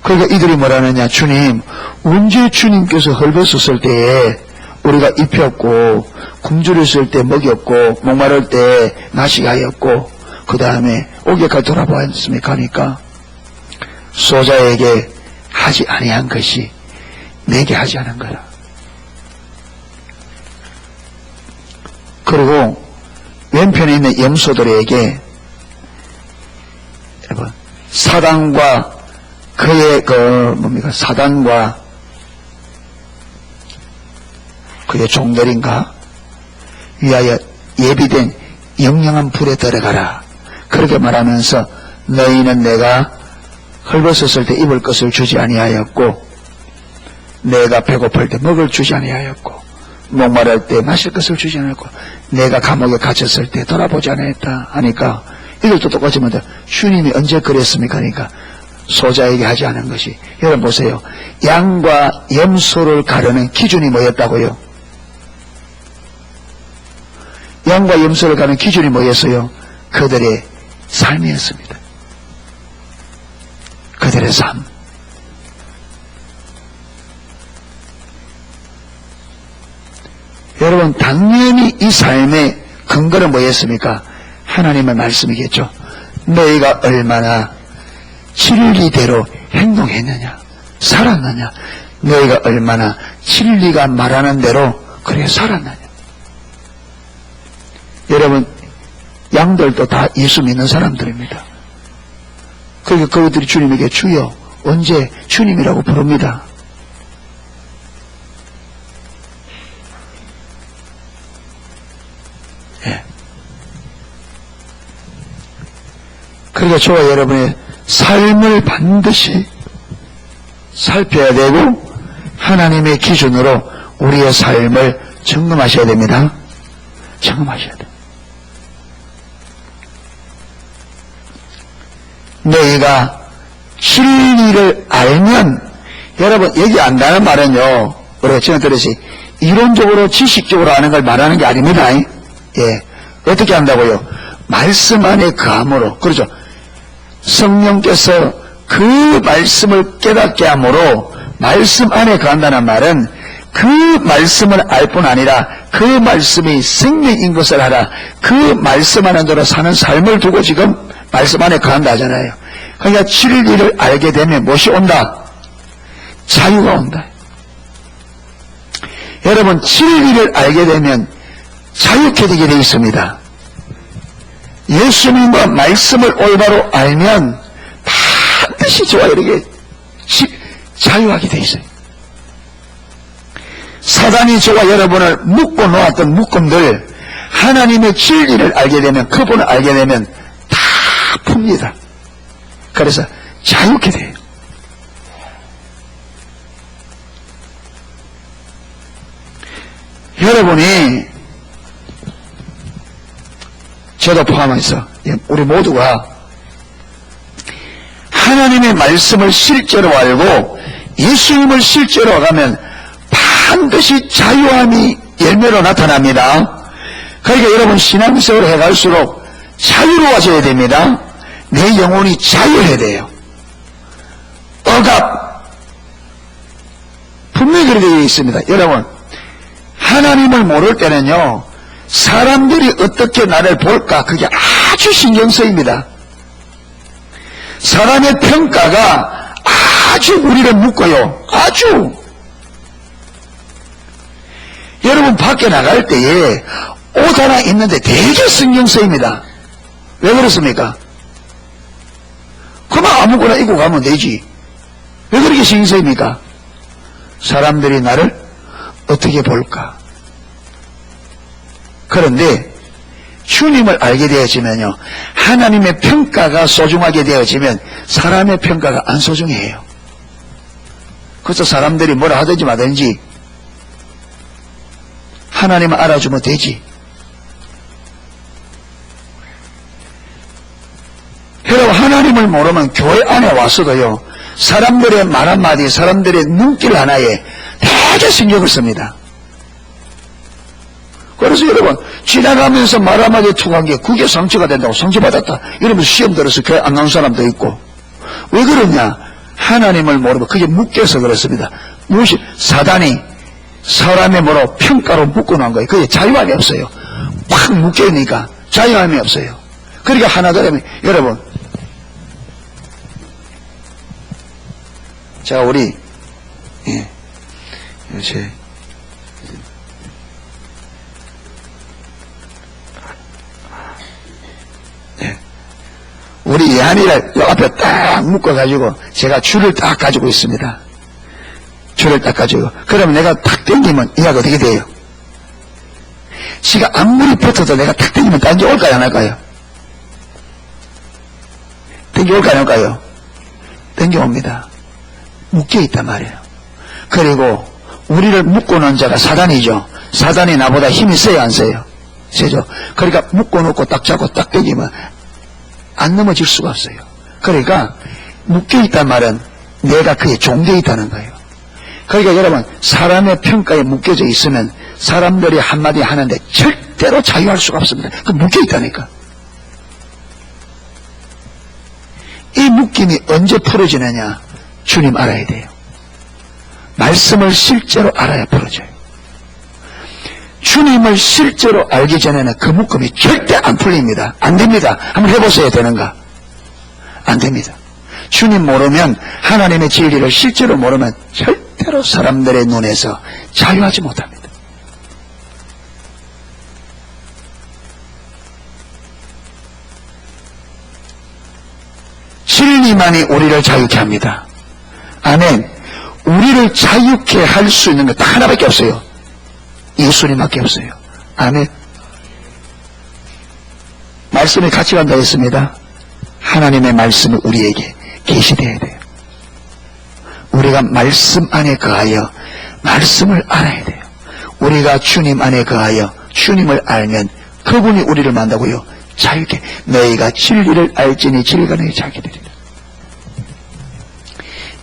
그러니까 이들이 뭐라느냐? 주님, 언제 주님께서 헐벗었을 때에 우리가 입혔고, 굶주렸을 때 먹였고, 목마를 때 마시게 하였고, 그 다음에 옥에까지 돌아보았습니까? 하니까 소자에게 하지 아니한 것이 내게 하지 않은 거라. 그리고 왼편에 있는 염소들에게 여러분, 사단과 그의 사단과 그의 종들인가 위하여 예비된 영영한 불에 들어가라, 그렇게 말하면서 너희는 내가 헐벗었을 때 입을 것을 주지 아니하였고, 내가 배고플 때 먹을 주지 아니하였고, 목마를 때 마실 것을 주지 않았고, 내가 감옥에 갇혔을 때 돌아보지 않았다 하니까 이것도 똑같이 말합니다. 주님이 언제 그랬습니까? 하니까 소자에게 하지 않은 것이. 여러분 보세요. 양과 염소를 가르는 기준이 뭐였다고요? 양과 염소를 가르는 기준이 뭐였어요? 그들의 삶이었습니다. 그들의 삶. 여러분, 당연히 이 삶의 근거는 뭐였습니까? 하나님의 말씀이겠죠. 너희가 얼마나 진리대로 행동했느냐, 살았느냐, 너희가 얼마나 진리가 말하는 대로 그래 살았느냐. 여러분, 양들도 다 예수 믿는 사람들입니다. 그러니까 그들이 주님에게 주여, 언제 주님이라고 부릅니다. 예. 그러니까 저와 여러분의 삶을 반드시 살펴야 되고, 하나님의 기준으로 우리의 삶을 점검하셔야 됩니다. 점검하셔야 돼요. 너희가 진리를 알면, 여러분 여기 안다는 말은요, 우리가 지금 들었지, 이론적으로 지식적으로 아는 걸 말하는 게 아닙니다. 예, 어떻게 한다고요? 말씀 안에 거함으로. 그렇죠. 성령께서 그 말씀을 깨닫게 함으로 말씀 안에 거한다는 말은 그 말씀을 알 뿐 아니라 그 말씀이 생명인 것을 알아 그 말씀 안에 들어 사는 삶을 두고 지금 말씀 안에 거한다 하잖아요. 그러니까 진리를 알게 되면 무엇이 온다? 자유가 온다. 여러분 진리를 알게 되면 자유케 되게 되어 있습니다. 예수님과 말씀을 올바로 알면 반드시 저와 여러분에게 자유하게 되어 있어요. 사단이 저와 여러분을 묶고 놓았던 묶음들, 하나님의 진리를 알게 되면, 그분을 알게 되면 다 풉니다. 그래서 자유케 돼요. 여러분이, 저도 포함해서 우리 모두가 하나님의 말씀을 실제로 알고 예수님을 실제로 가면 반드시 자유함이 열매로 나타납니다. 그러니까 여러분 신앙생활을 해갈수록 자유로워져야 됩니다. 내 영혼이 자유해야 돼요. 억압 분명히 그렇게 되어 있습니다. 여러분 하나님을 모를 때는요, 사람들이 어떻게 나를 볼까 그게 아주 신경 쓰입니다. 사람의 평가가 아주 우리를 묶어요. 아주. 여러분 밖에 나갈 때에 옷 하나 입는데 되게 신경 쓰입니다. 왜 그렇습니까? 그만 아무거나 입고 가면 되지. 왜 그렇게 신경 쓰입니까? 사람들이 나를 어떻게 볼까? 그런데 주님을 알게 되어지면요, 하나님의 평가가 소중하게 되어지면 사람의 평가가 안 소중해요. 그래서 사람들이 뭐라 하든지 마든지 하나님을 알아주면 되지. 여러분 하나님을 모르면 교회 안에 와서도요, 사람들의 말 한마디, 사람들의 눈길 하나에 되게 신경을 씁니다. 그래서 여러분 지나가면서 말 한마디 툭한 게 그게 상처가 된다고 상처받았다 이러면서 시험 들어서 교회 안 나온 사람도 있고. 왜 그러냐? 하나님을 모르면 그게 묶여서 그렇습니다. 무엇이? 사단이 사람의 뭐로 평가로 묶어놓은 거예요. 그게 자유함이 없어요. 확 묶여있으니까 자유함이 없어요. 그러니까 하나 더 하면, 여러분 자 우리 우리 예한이를 요 앞에 딱 묶어가지고 제가 줄을 딱 가지고 있습니다. 줄을 딱 가지고. 그러면 내가 탁 당기면 이하가 어떻게 돼요? 지가 아무리 버텨도 내가 탁 당기면 당겨올까요 안 할까요? 당겨올까요 안 할까요? 당겨옵니다. 묶여있단 말이에요. 그리고 우리를 묶어놓은 자가 사단이죠. 사단이 나보다 힘이 세요 안 세요? 세죠. 그러니까 묶어놓고 딱 잡고 딱 당기면 안 넘어질 수가 없어요. 그러니까 묶여있단 말은 내가 그에 종되어 있다는 거예요. 그러니까 여러분 사람의 평가에 묶여져 있으면 사람들이 한마디 하는데 절대로 자유할 수가 없습니다. 그 묶여있다니까. 이 묶임이 언제 풀어지느냐? 주님 알아야 돼요. 말씀을 실제로 알아야 풀어져요. 주님을 실제로 알기 전에는 그 묶음이 절대 안 풀립니다. 안 됩니다. 한번 해보세요. 되는가? 안 됩니다. 주님 모르면, 하나님의 진리를 실제로 모르면 절대로 사람들의 눈에서 자유하지 못합니다. 진리만이 우리를 자유케 합니다. 아멘. 우리를 자유케 할 수 있는 것 딱 하나밖에 없어요. 예수님밖에 없어요. 아멘. 말씀이 같이 간다 했습니다. 하나님의 말씀이 우리에게 계시되어야 돼요. 우리가 말씀 안에 거하여 말씀을 알아야 돼요. 우리가 주님 안에 거하여 주님을 알면 그분이 우리를 만다고요. 자유케. 너희가 진리를 알지니 진리가 너희 자유케 되리라.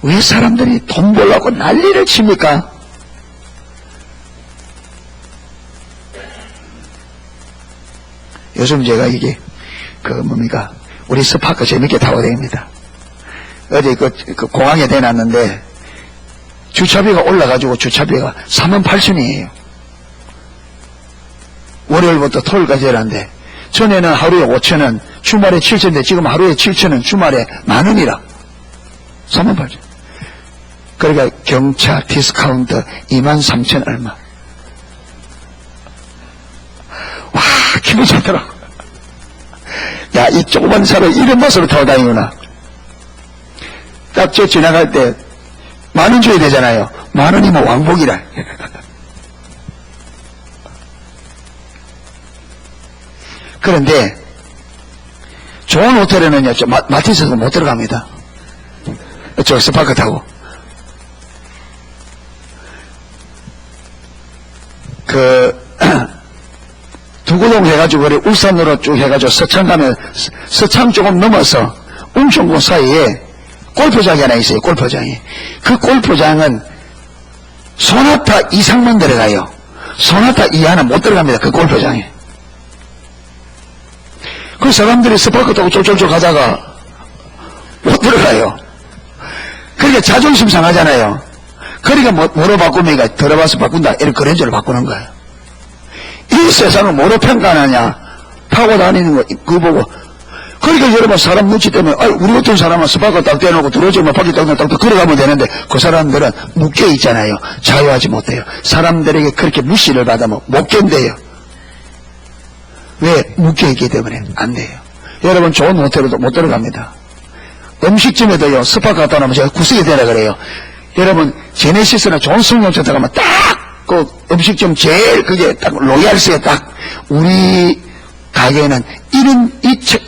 왜 사람들이 돈 벌려고 난리를 칩니까? 요즘 제가 이게 뭡니까, 우리 스파크 재밌게 타고 다닙니다. 어제 그 공항에 대놨는데 주차비가 올라가지고 주차비가 38,000원이에요. 월요일부터 토요일까지 해놨는데, 전에는 하루에 5,000원, 주말에 7,000원인데 지금 하루에 7,000원, 주말에 10,000원이라. 38,000원. 그러니까 경차 디스카운트 23,000 얼마. 와, 기분 좋더라고. 야, 이 조그만 차로 이런 맛으로 타고 다니구나. 딱 저 지나갈 때 10,000원 줘야 되잖아요. 10,000원이면 왕복이라. 그런데 좋은 호텔에는요, 마티즈도 못 들어갑니다. 저 스파크 타고. 두고동 해가지고, 그래, 울산으로 쭉 해가지고 서창 가면, 서창 조금 넘어서 운천군 사이에 골프장이 하나 있어요, 골프장이. 그 골프장은 소나타 이상만 들어가요. 소나타 이하는 못 들어갑니다, 그 골프장에. 그 사람들이 스파크 타고 쫄쫄쫄 가다가 못 들어가요. 그러니까 자존심 상하잖아요. 그러니까 뭐로 바꿉니까? 들어봐서 바꾼다. 이런 그랜저로 바꾸는 거예요. 이 세상을 뭐로 평가하느냐? 타고 다니는 거, 그거 보고. 그러니까 여러분, 사람 눈치 때문에, 우리 같은 사람은 스파크 딱 떼어놓고 들어오지만 밖에 딱 걸어가면 되는데, 그 사람들은 묶여 있잖아요. 자유하지 못해요. 사람들에게 그렇게 무시를 받으면 못 견뎌요. 왜? 묶여있기 때문에 안 돼요. 여러분, 좋은 호텔에도 못 들어갑니다. 음식점에도요, 스파크 갖다 놓으면 제가 구석에 대라 그래요. 여러분, 제네시스나 좋은 승용차 들어가면 딱, 음식점 제일 그게 딱, 로얄스에 딱, 우리 가게에는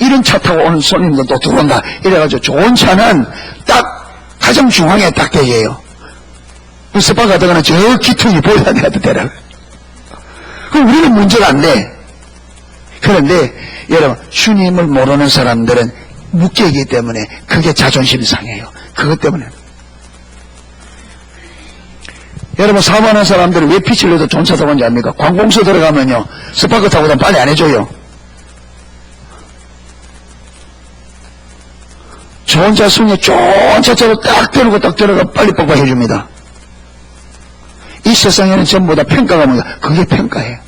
이런 차 타고 오는 손님들도 들어온다. 이래가지고 좋은 차는 딱, 가장 중앙에 딱 대게요. 스파크 갖다 가는 저 기퉁이 보여야 내가 되라. 그럼 우리는 문제가 안 돼. 그런데 여러분, 주님을 모르는 사람들은 묶여있기 때문에 그게 자존심 상해요. 그것 때문에. 여러분, 사모하는 사람들은 왜 빛을 내도 좋은 차 타고 온지 압니까? 관공서 들어가면요, 스파크 타고 다니면 빨리 안 해줘요. 좋은 차 승에 좋은 차차로 딱 들고 딱 들어가 빨리 뻑뻑해줍니다. 이 세상에는 전부 다 평가가 뭐냐? 그게 평가예요.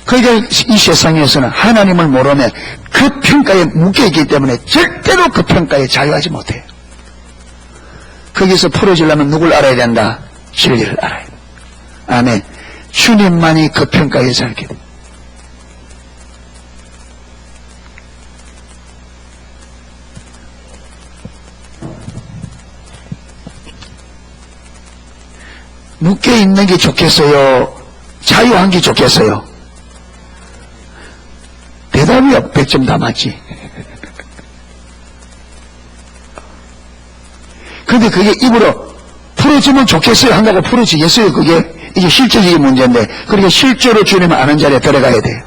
그러니까 이 세상에서는 하나님을 모르면 그 평가에 묶여있기 때문에 절대로 그 평가에 자유하지 못해요. 거기서 풀어지려면 누굴 알아야 된다? 진리를 알아야 된다. 아멘. 주님만이 그 평가에 살게 됩니다. 묶여있는 게 좋겠어요? 자유한 게 좋겠어요? 대답이요. 100점 다 맞지. 근데 그게 입으로 풀어지면 좋겠어요 한다고 풀어지겠어요? 그게 이게 실제적인 문제인데, 그러니까 실제로 주님을 아는 자리에 들어가야 돼요.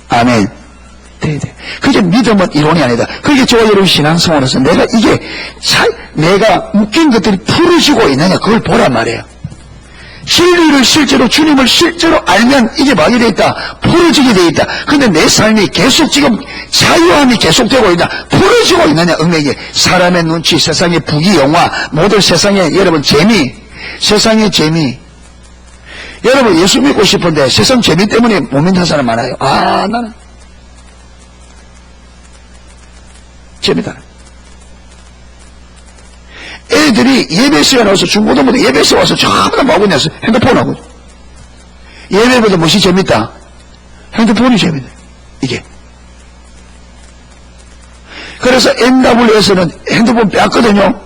아멘. 네. 그게 믿음은 이론이 아니다. 그게 저와 여러분 신앙생활에서 내가 묶인 것들이 풀어지고 있느냐, 그걸 보란 말이에요. 진리를 실제로, 주님을 실제로 알면 이게 막이 돼 있다. 풀어지게 돼 있다. 근데 내 삶이 계속 지금 자유함이 계속되고 있다. 풀어지고 있느냐, 엉매기. 사람의 눈치, 세상의 부귀영화, 모든 세상의 여러분 재미, 세상의 재미. 여러분 예수 믿고 싶은데 세상 재미 때문에 못 믿는 사람 많아요. 나는 재미다. 애들이 예배소에 나와서 중고등부터 예배소에 와서 전부 다 뭐하고 있냐서 핸드폰하고. 예배보다 무엇이 재밌다? 핸드폰이 재밌다. 이게. 그래서 NW에서는 핸드폰 뺐거든요.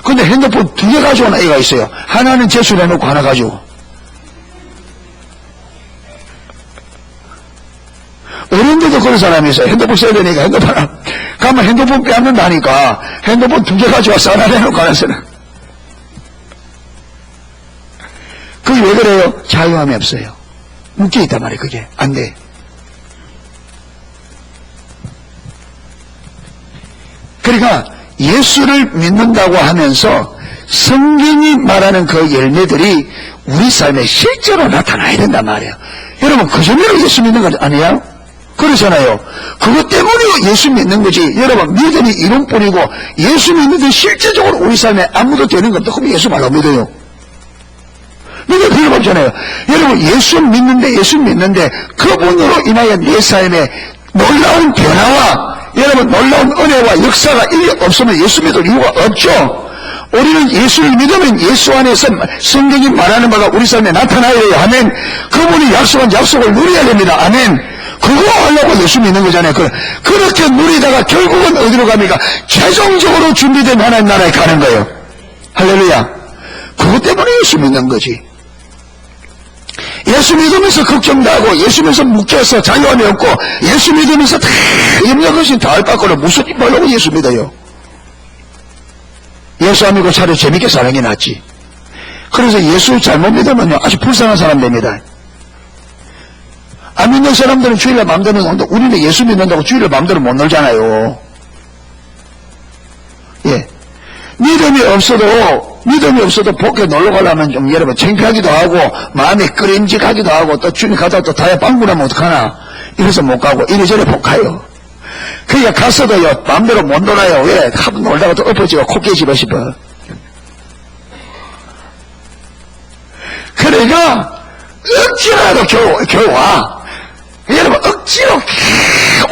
근데 핸드폰 2개 가져온 애가 있어요. 하나는 제출해놓고 하나 가지고. 어른데도 그런 사람이 있어요. 핸드폰 써야 되니까 핸드폰 가면 핸드폰 빼앗는다니까 핸드폰 2개 가져와서 하나 해놓고 하나 쓰는. 그게 왜 그래요? 자유함이 없어요. 묶여있단 말이에요. 그게 안 돼. 그러니까 예수를 믿는다고 하면서 성경이 말하는 그 열매들이 우리 삶에 실제로 나타나야 된단 말이에요. 여러분, 그 정도로 예수 믿는 거 아니에요? 그러잖아요. 그것 때문에 예수 믿는 거지. 여러분, 믿음이 이론뿐이고 예수 믿는데 실제적으로 우리 삶에 아무도 되는 거 없다. 그럼 예수 말로 믿어요. 믿을 필요가 없잖아요. 여러분, 예수 믿는데 그분으로 인하여 내 삶에 놀라운 변화와 여러분 놀라운 은혜와 역사가 일이 없으면 예수 믿을 이유가 없죠. 우리는 예수를 믿으면 예수 안에서 성경이 말하는 바가 우리 삶에 나타나야 해요. 아멘. 그분이 약속한 약속을 누려야 됩니다. 아멘. 그거 하려고 예수 믿는 거잖아요. 그렇게 누리다가 결국은 어디로 갑니까? 최종적으로 준비된 하나님 나라에 가는 거예요. 할렐루야. 그것 때문에 예수 믿는 거지. 예수 믿으면서 걱정도 하고 예수 믿으면서 묶여서 자유함이 없고 예수 믿으면서 다 염려것이 다 알바거나 무슨 일 말라고 예수 믿어요. 예수 안 믿고 차라리 재밌게 사는 게 낫지. 그래서 예수 잘못 믿으면요 아주 불쌍한 사람 됩니다. 안 믿는 사람들은 주일날 마음대로 노는데 우리는 예수 믿는다고 주일날 마음대로 못 놀잖아요. 예. 믿음이 없어도 복에 놀러 가려면 좀 여러분 창피하기도 하고 마음이 끄림직하기도 하고 또 주님 가다가 또 다야 빵꾸나면 어떡하나 이래서 못 가고 이래저래 못 가요. 그러니까 가서도요 마음대로 못 놀아요. 왜? 한번 놀다가 또 엎어지고 코 깨지고 싶어. 그러니까 억지라도 겨우 와. 여러분 억지로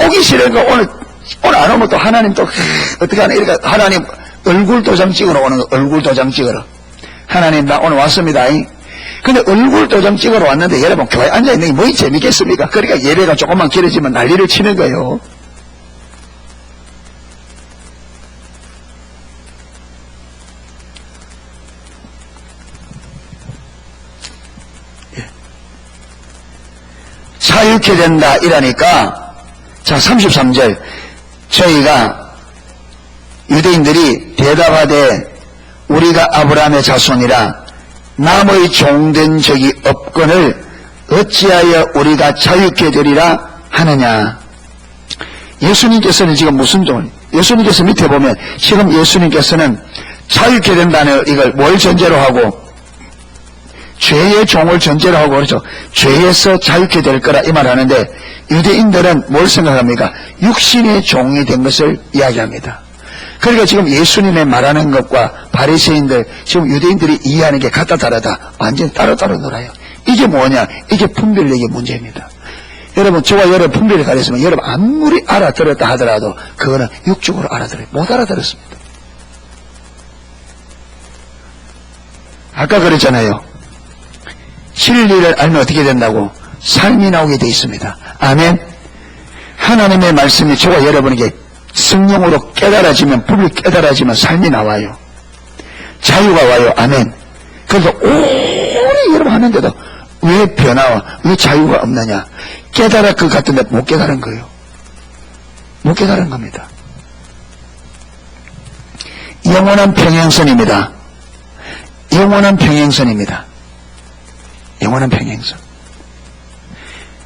오기 싫은 거 오늘 안 오면 또 하나님 또 어떻게 하나 이렇게 하나님 얼굴 도장 찍으러 오는 거. 얼굴 도장 찍으러. 하나님 나 오늘 왔습니다. 근데 얼굴 도장 찍으러 왔는데 여러분 교회에 앉아있는 게 뭐이 재밌겠습니까? 그러니까 예배가 조금만 길어지면 난리를 치는 거예요. 자유케 된다 이러니까 자 33절 저희가 유대인들이 대답하되 우리가 아브라함의 자손이라 남의 종된 적이 없거늘 어찌하여 우리가 자유케 되리라 하느냐. 예수님께서는 지금 무슨 종? 예수님께서 밑에 보면 지금 예수님께서는 자유케 된다는 이걸 뭘 전제로 하고 죄의 종을 전제로 하고 그렇죠. 죄에서 자유케 될 거라 이 말 하는데 유대인들은 뭘 생각합니까? 육신의 종이 된 것을 이야기합니다. 그러니까 지금 예수님의 말하는 것과 바리새인들 지금 유대인들이 이해하는 게 같다 다르다 완전히 따로따로 놀아요. 이게 뭐냐? 이게 분별력의 문제입니다. 여러분 저와 여러분 분별을 가렸으면 여러분 아무리 알아들었다 하더라도 그거는 육적으로 알아들어요. 못 알아들었습니다. 아까 그랬잖아요. 진리를 알면 어떻게 된다고? 삶이 나오게 되어 있습니다. 아멘. 하나님의 말씀이 저와 여러분에게 성령으로 깨달아지면 불이 깨달아지면 삶이 나와요. 자유가 와요. 아멘. 그래서 오래 여러분 하는데도 왜 변화와 왜 자유가 없느냐? 깨달을 것 같은데 못 깨달은 거예요. 못 깨달은 겁니다. 영원한 평행선입니다. 영원한 평행선입니다. 영원한 평행선.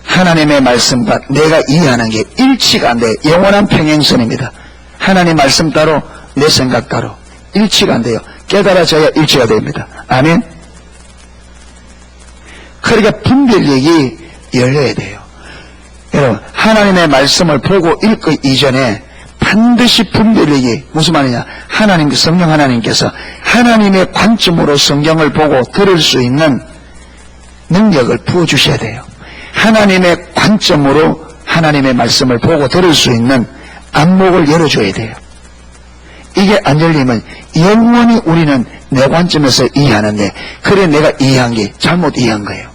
하나님의 말씀과 내가 이해하는 게 일치가 안 돼. 영원한 평행선입니다. 하나님 말씀 따로 내 생각 따로 일치가 안 돼요. 깨달아져야 일치가 됩니다. 아멘. 그러니까 분별력이 열려야 돼요. 여러분 하나님의 말씀을 보고 읽기 이전에 반드시 분별력이 무슨 말이냐? 하나님 성령 하나님께서 하나님의 관점으로 성경을 보고 들을 수 있는 능력을 부어주셔야 돼요. 하나님의 관점으로 하나님의 말씀을 보고 들을 수 있는 안목을 열어줘야 돼요. 이게 안 열리면 영원히 우리는 내 관점에서 이해하는데 그래 내가 이해한 게 잘못 이해한 거예요.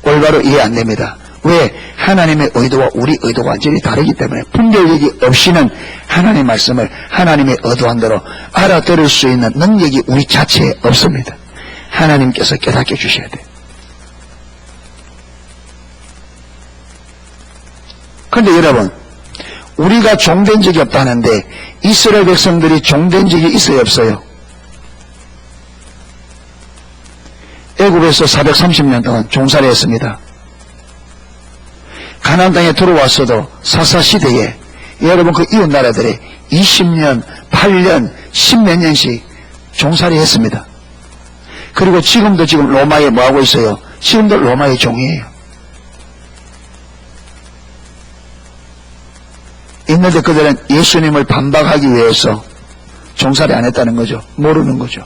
올바로 이해 안 됩니다. 왜? 하나님의 의도와 우리 의도가 완전히 다르기 때문에 분별력이 없이는 하나님의 말씀을 하나님의 의도한 대로 알아들을 수 있는 능력이 우리 자체에 없습니다. 하나님께서 깨닫게 주셔야 돼요. 그런데 여러분 우리가 종된 적이 없다는데 이스라엘 백성들이 종된 적이 있어요 없어요? 애굽에서 430년 동안 종살이 했습니다. 가나안 땅에 들어왔어도 사사시대에 여러분 그 이웃 나라들이 20년, 8년, 10몇 년씩 종살이 했습니다. 그리고 지금도 지금 로마에 뭐하고 있어요? 지금도 로마의 종이에요. 있는데 그들은 예수님을 반박하기 위해서 종살이 안 했다는 거죠. 모르는 거죠.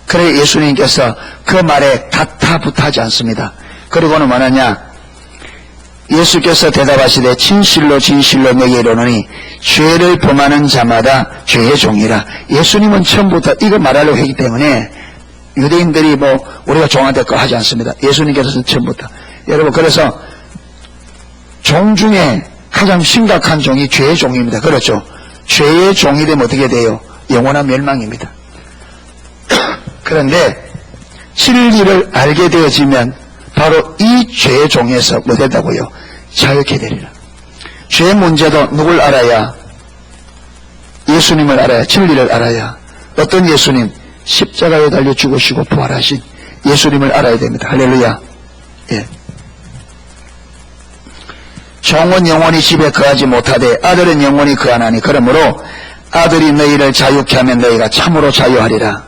그래 예수님께서 그 말에 가타부타하지 않습니다. 그리고는 뭐하냐? 예수께서 대답하시되 진실로 진실로 내게 이르노니 죄를 범하는 자마다 죄의 종이라. 예수님은 처음부터 이거 말하려고 했기 때문에 유대인들이 우리가 종한테 거 하지 않습니다. 예수님께서는 처음부터. 여러분, 그래서 종 중에 가장 심각한 종이 죄의 종입니다. 그렇죠? 죄의 종이 되면 어떻게 돼요? 영원한 멸망입니다. 그런데 진리를 알게 되어지면 바로 이 죄의 종에서 뭐 된다고요? 자유케 되리라. 죄의 문제도 누굴 알아야? 예수님을 알아야, 진리를 알아야. 어떤 예수님? 십자가에 달려 죽으시고 부활하신 예수님을 알아야 됩니다. 할렐루야. 예. 종은 영원히 집에 거하지 못하되 아들은 영원히 거하나니 그러므로 아들이 너희를 자유케 하면 너희가 참으로 자유하리라.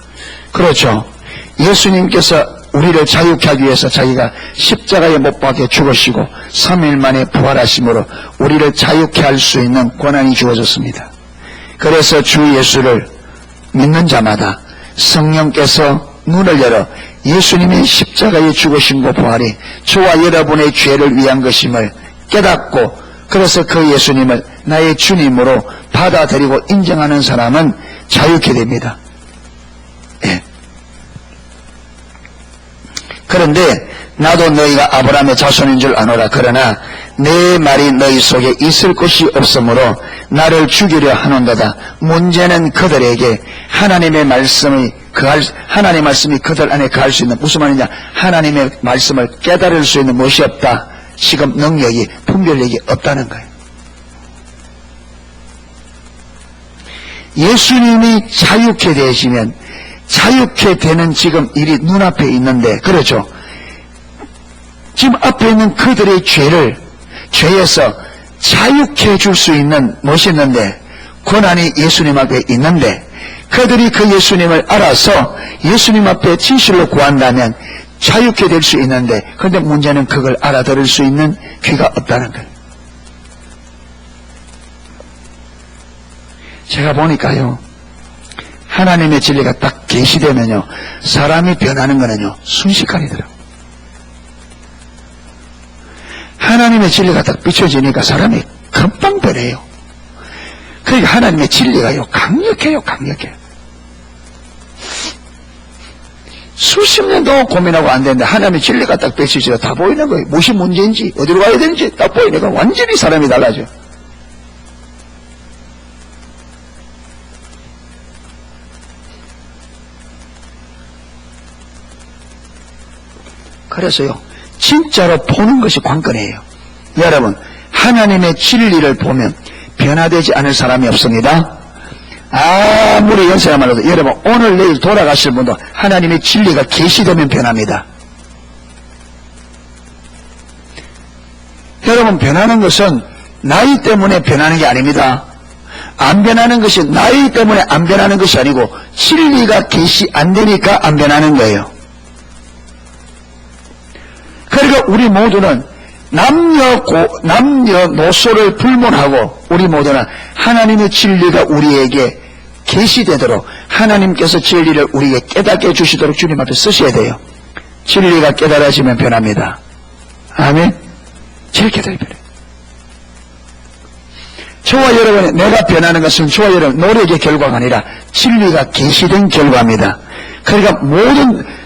그렇죠. 예수님께서 우리를 자유케 하기 위해서 자기가 십자가에 못 박혀 죽으시고 3일 만에 부활하심으로 우리를 자유케 할 수 있는 권한이 주어졌습니다. 그래서 주 예수를 믿는 자마다 성령께서 눈을 열어 예수님의 십자가에 죽으심과 부활이 저와 여러분의 죄를 위한 것임을 깨닫고, 그래서 그 예수님을 나의 주님으로 받아들이고 인정하는 사람은 자유케 됩니다. 예. 그런데 나도 너희가 아브라함의 자손인 줄 아노라. 그러나 내 말이 너희 속에 있을 것이 없으므로 나를 죽이려 하는도다. 문제는 그들에게 하나님의 말씀이 그들 안에 거할 수 있는, 무슨 말이냐? 하나님의 말씀을 깨달을 수 있는 무엇이 없다. 지금 능력이, 분별력이 없다는 거예요. 예수님이 자유케 되시면 자유케 되는 지금 일이 눈앞에 있는데, 그렇죠? 지금 앞에 있는 그들의 죄에서 자유케 해줄 수 있는 무엇이 있는데, 권한이 예수님 앞에 있는데, 그들이 그 예수님을 알아서 예수님 앞에 진실로 구한다면 자유케 될 수 있는데, 그런데 문제는 그걸 알아들을 수 있는 귀가 없다는 거예요. 제가 보니까요, 하나님의 진리가 딱 계시되면요, 사람이 변하는 거는요, 순식간이더라고요. 하나님의 진리가 딱 비춰지니까 사람이 금방 변해요. 그러니까 하나님의 진리가요, 강력해요. 수십 년도 고민하고 안 되는데 하나님의 진리가 딱 비춰지니까 다 보이는 거예요. 무엇이 문제인지, 어디로 가야 되는지 딱 보이니까 완전히 사람이 달라져요. 그래서요, 진짜로 보는 것이 관건이에요. 여러분, 하나님의 진리를 보면 변화되지 않을 사람이 없습니다. 아무리 연세가 많아도 여러분, 오늘 내일 돌아가실 분도 하나님의 진리가 계시되면 변합니다. 여러분, 변하는 것은 나이 때문에 변하는 게 아닙니다. 안 변하는 것이 나이 때문에 안 변하는 것이 아니고 진리가 계시 안 되니까 안 변하는 거예요. 그러니까 우리 모두는 남녀노소를 불문하고 우리 모두는 하나님의 진리가 우리에게 계시되도록, 하나님께서 진리를 우리에게 깨닫게 해주시도록 주님 앞에 쓰셔야 돼요. 진리가 깨달아지면 변합니다. 아멘. 제일 깨달이 변해요. 저와 여러분의 내가 변하는 것은 저와 여러분 노력의 결과가 아니라 진리가 계시된 결과입니다. 그러니까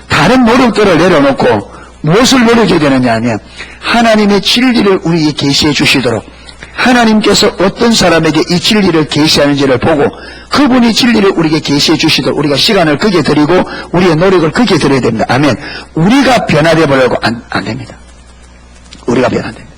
다른 노력들을 내려놓고 무엇을 노력해야 되느냐 하면 하나님의 진리를 우리에게 계시해 주시도록, 하나님께서 어떤 사람에게 이 진리를 계시하는지를 보고 그분이 진리를 우리에게 계시해 주시도록 우리가 시간을 거기에 드리고 우리의 노력을 거기에 드려야 됩니다. 아멘. 우리가 변화되어 보려고 안 됩니다. 우리가 변화됩니다.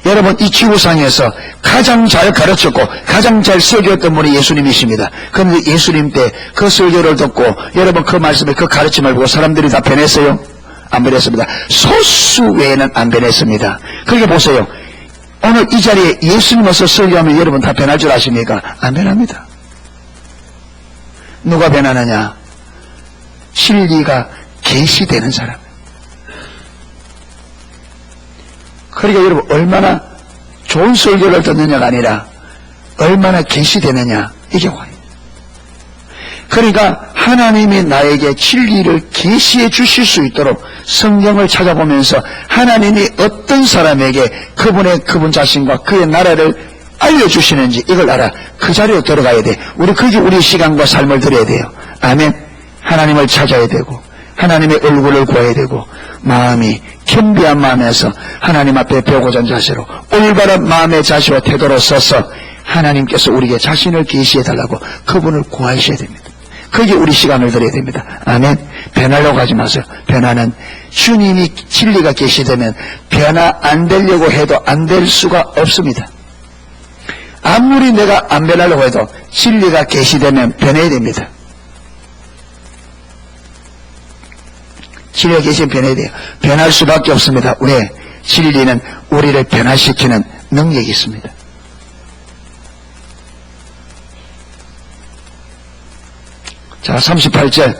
여러분, 여러분, 이 지구상에서 가장 잘 가르쳤고 가장 잘 설교했던 분이 예수님이십니다. 그런데 예수님 때 그 설교를 듣고 여러분 그 말씀에 그 가르침을 보고 사람들이 다 변했어요? 안 변했습니다. 소수 외에는 안 변했습니다. 그러니까 보세요. 오늘 이 자리에 예수님 와서 설교하면 여러분 다 변할 줄 아십니까? 안 변합니다. 누가 변하느냐? 진리가 계시되는 사람. 그러니까 여러분 얼마나 좋은 설교를 듣느냐가 아니라 얼마나 계시되느냐, 이게 와요. 그러니까 하나님이 나에게 진리를 계시해 주실 수 있도록 성경을 찾아보면서 하나님이 어떤 사람에게 그분 자신과 그의 나라를 알려주시는지 이걸 알아. 그 자리로 들어가야 돼. 거기 우리 시간과 삶을 드려야 돼요. 아멘. 하나님을 찾아야 되고 하나님의 얼굴을 구해야 되고 마음이 겸비한 마음에서 하나님 앞에 배고자 자세로 올바른 마음의 자세와 태도로 서서 하나님께서 우리에게 자신을 계시해달라고 그분을 구하셔야 됩니다. 거기에 우리 시간을 드려야 됩니다. 아멘. 변하려고 하지 마세요. 변화는 주님이 진리가 계시되면 변화 안 되려고 해도 안 될 수가 없습니다. 아무리 내가 안 변하려고 해도 진리가 계시되면 변해야 됩니다. 진리가 계시면 변해야 돼요. 변할 수밖에 없습니다. 왜? 진리는 우리를 변화시키는 능력이 있습니다. 자, 38절.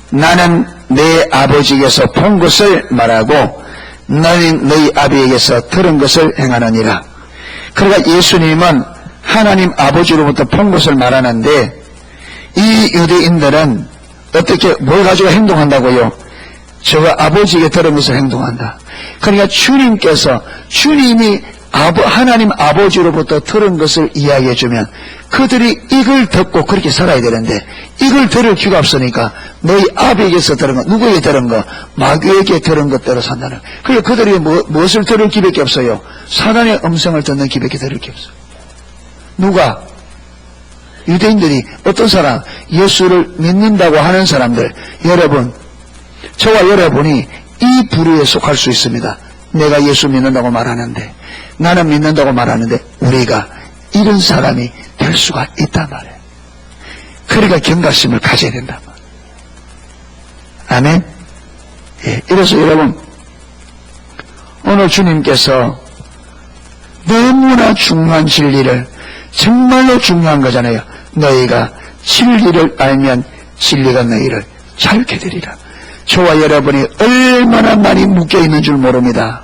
나는 내 아버지에게서 본 것을 말하고 너는 너희 아비에게서 들은 것을 행하느니라. 그러니까 예수님은 하나님 아버지로부터 본 것을 말하는데 이 유대인들은 어떻게 뭘 가지고 행동한다고요? 저가 아버지에게 들은 것을 행동한다. 그러니까 주님이 하나님 아버지로부터 들은 것을 이야기해 주면 그들이 이걸 듣고 그렇게 살아야 되는데 이걸 들을 기회가 없으니까 너희 아비에게서 들은 거, 누구에게 들은 거? 마귀에게 들은 것대로 산다는. 그러니까 그들이 무엇을 들을 기회밖에 없어요? 사단의 음성을 듣는 기회밖에 들을 게 없어요. 누가? 유대인들이. 어떤 사람? 예수를 믿는다고 하는 사람들. 여러분, 저와 여러분이 이 부류에 속할 수 있습니다. 내가 예수 믿는다고 말하는데, 나는 믿는다고 말하는데 우리가 이런 사람이 될 수가 있단 말이에요. 그러니까 경각심을 가져야 된단 말이에요. 아멘. 예, 이래서 여러분 오늘 주님께서 너무나 중요한 진리를, 정말로 중요한 거잖아요. 너희가 진리를 알면 진리가 너희를 자유케 되리라. 저와 여러분이 얼마나 많이 묶여있는 줄 모릅니다.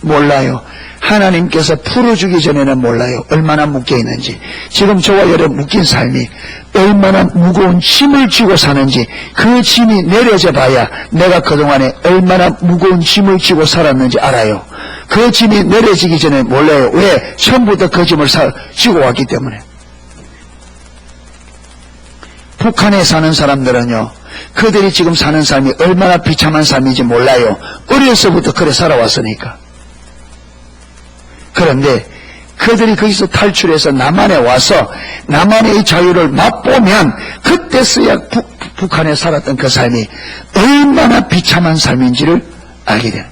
몰라요. 하나님께서 풀어주기 전에는 몰라요. 얼마나 묶여있는지. 지금 저와 여러분 묶인 삶이 얼마나 무거운 짐을 지고 사는지, 그 짐이 내려져 봐야 내가 그동안에 얼마나 무거운 짐을 지고 살았는지 알아요. 그 짐이 내려지기 전에 몰라요. 왜? 처음부터 그 짐을 지고 왔기 때문에. 북한에 사는 사람들은요, 그들이 지금 사는 삶이 얼마나 비참한 삶인지 몰라요. 어려서부터 그래 살아왔으니까. 그런데 그들이 거기서 탈출해서 남한에 와서 남한의 자유를 맛보면 그때서야 북한에 살았던 그 삶이 얼마나 비참한 삶인지를 알게 돼요.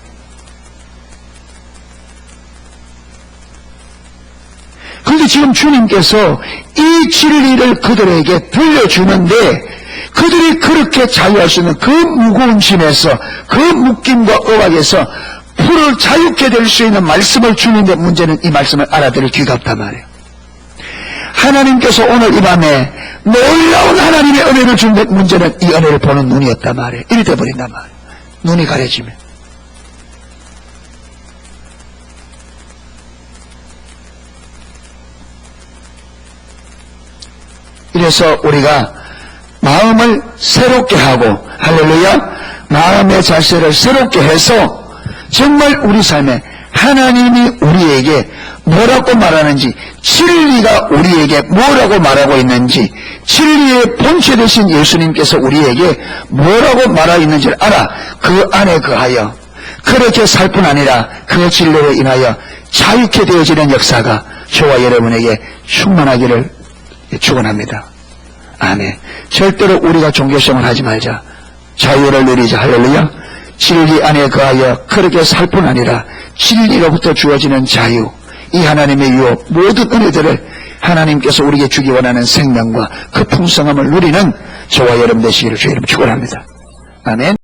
그런데 지금 주님께서 이 진리를 그들에게 들려주는데 그들이 그렇게 자유할 수 있는 그 무거운 짐에서, 그 묶임과 억압에서 풀을 자유케 될 수 있는 말씀을 주는데 문제는 이 말씀을 알아들을 귀가 없단 말이에요. 하나님께서 오늘 이 밤에 놀라운 하나님의 은혜를 주는데 문제는 이 은혜를 보는 눈이 없단 말이에요. 이리 돼버린단 말이에요. 눈이 가려지면. 이래서 우리가 마음을 새롭게 하고, 할렐루야, 마음의 자세를 새롭게 해서 정말 우리 삶에 하나님이 우리에게 뭐라고 말하는지, 진리가 우리에게 뭐라고 말하고 있는지, 진리의 본체 되신 예수님께서 우리에게 뭐라고 말하고 있는지를 알아. 그 안에 거하여 그렇게 살 뿐 아니라 그 진리로 인하여 자유케 되어지는 역사가 저와 여러분에게 충만하기를 축원합니다. 아멘. 절대로 우리가 종교성을 하지 말자. 자유를 누리자. 할렐루야. 진리 안에 거하여 그렇게 살 뿐 아니라 진리로부터 주어지는 자유, 이 하나님의 유업, 모든 은혜들을 하나님께서 우리에게 주기 원하는 생명과 그 풍성함을 누리는 저와 여러분 되시기를 주의 이름으로 축원합니다. 아멘.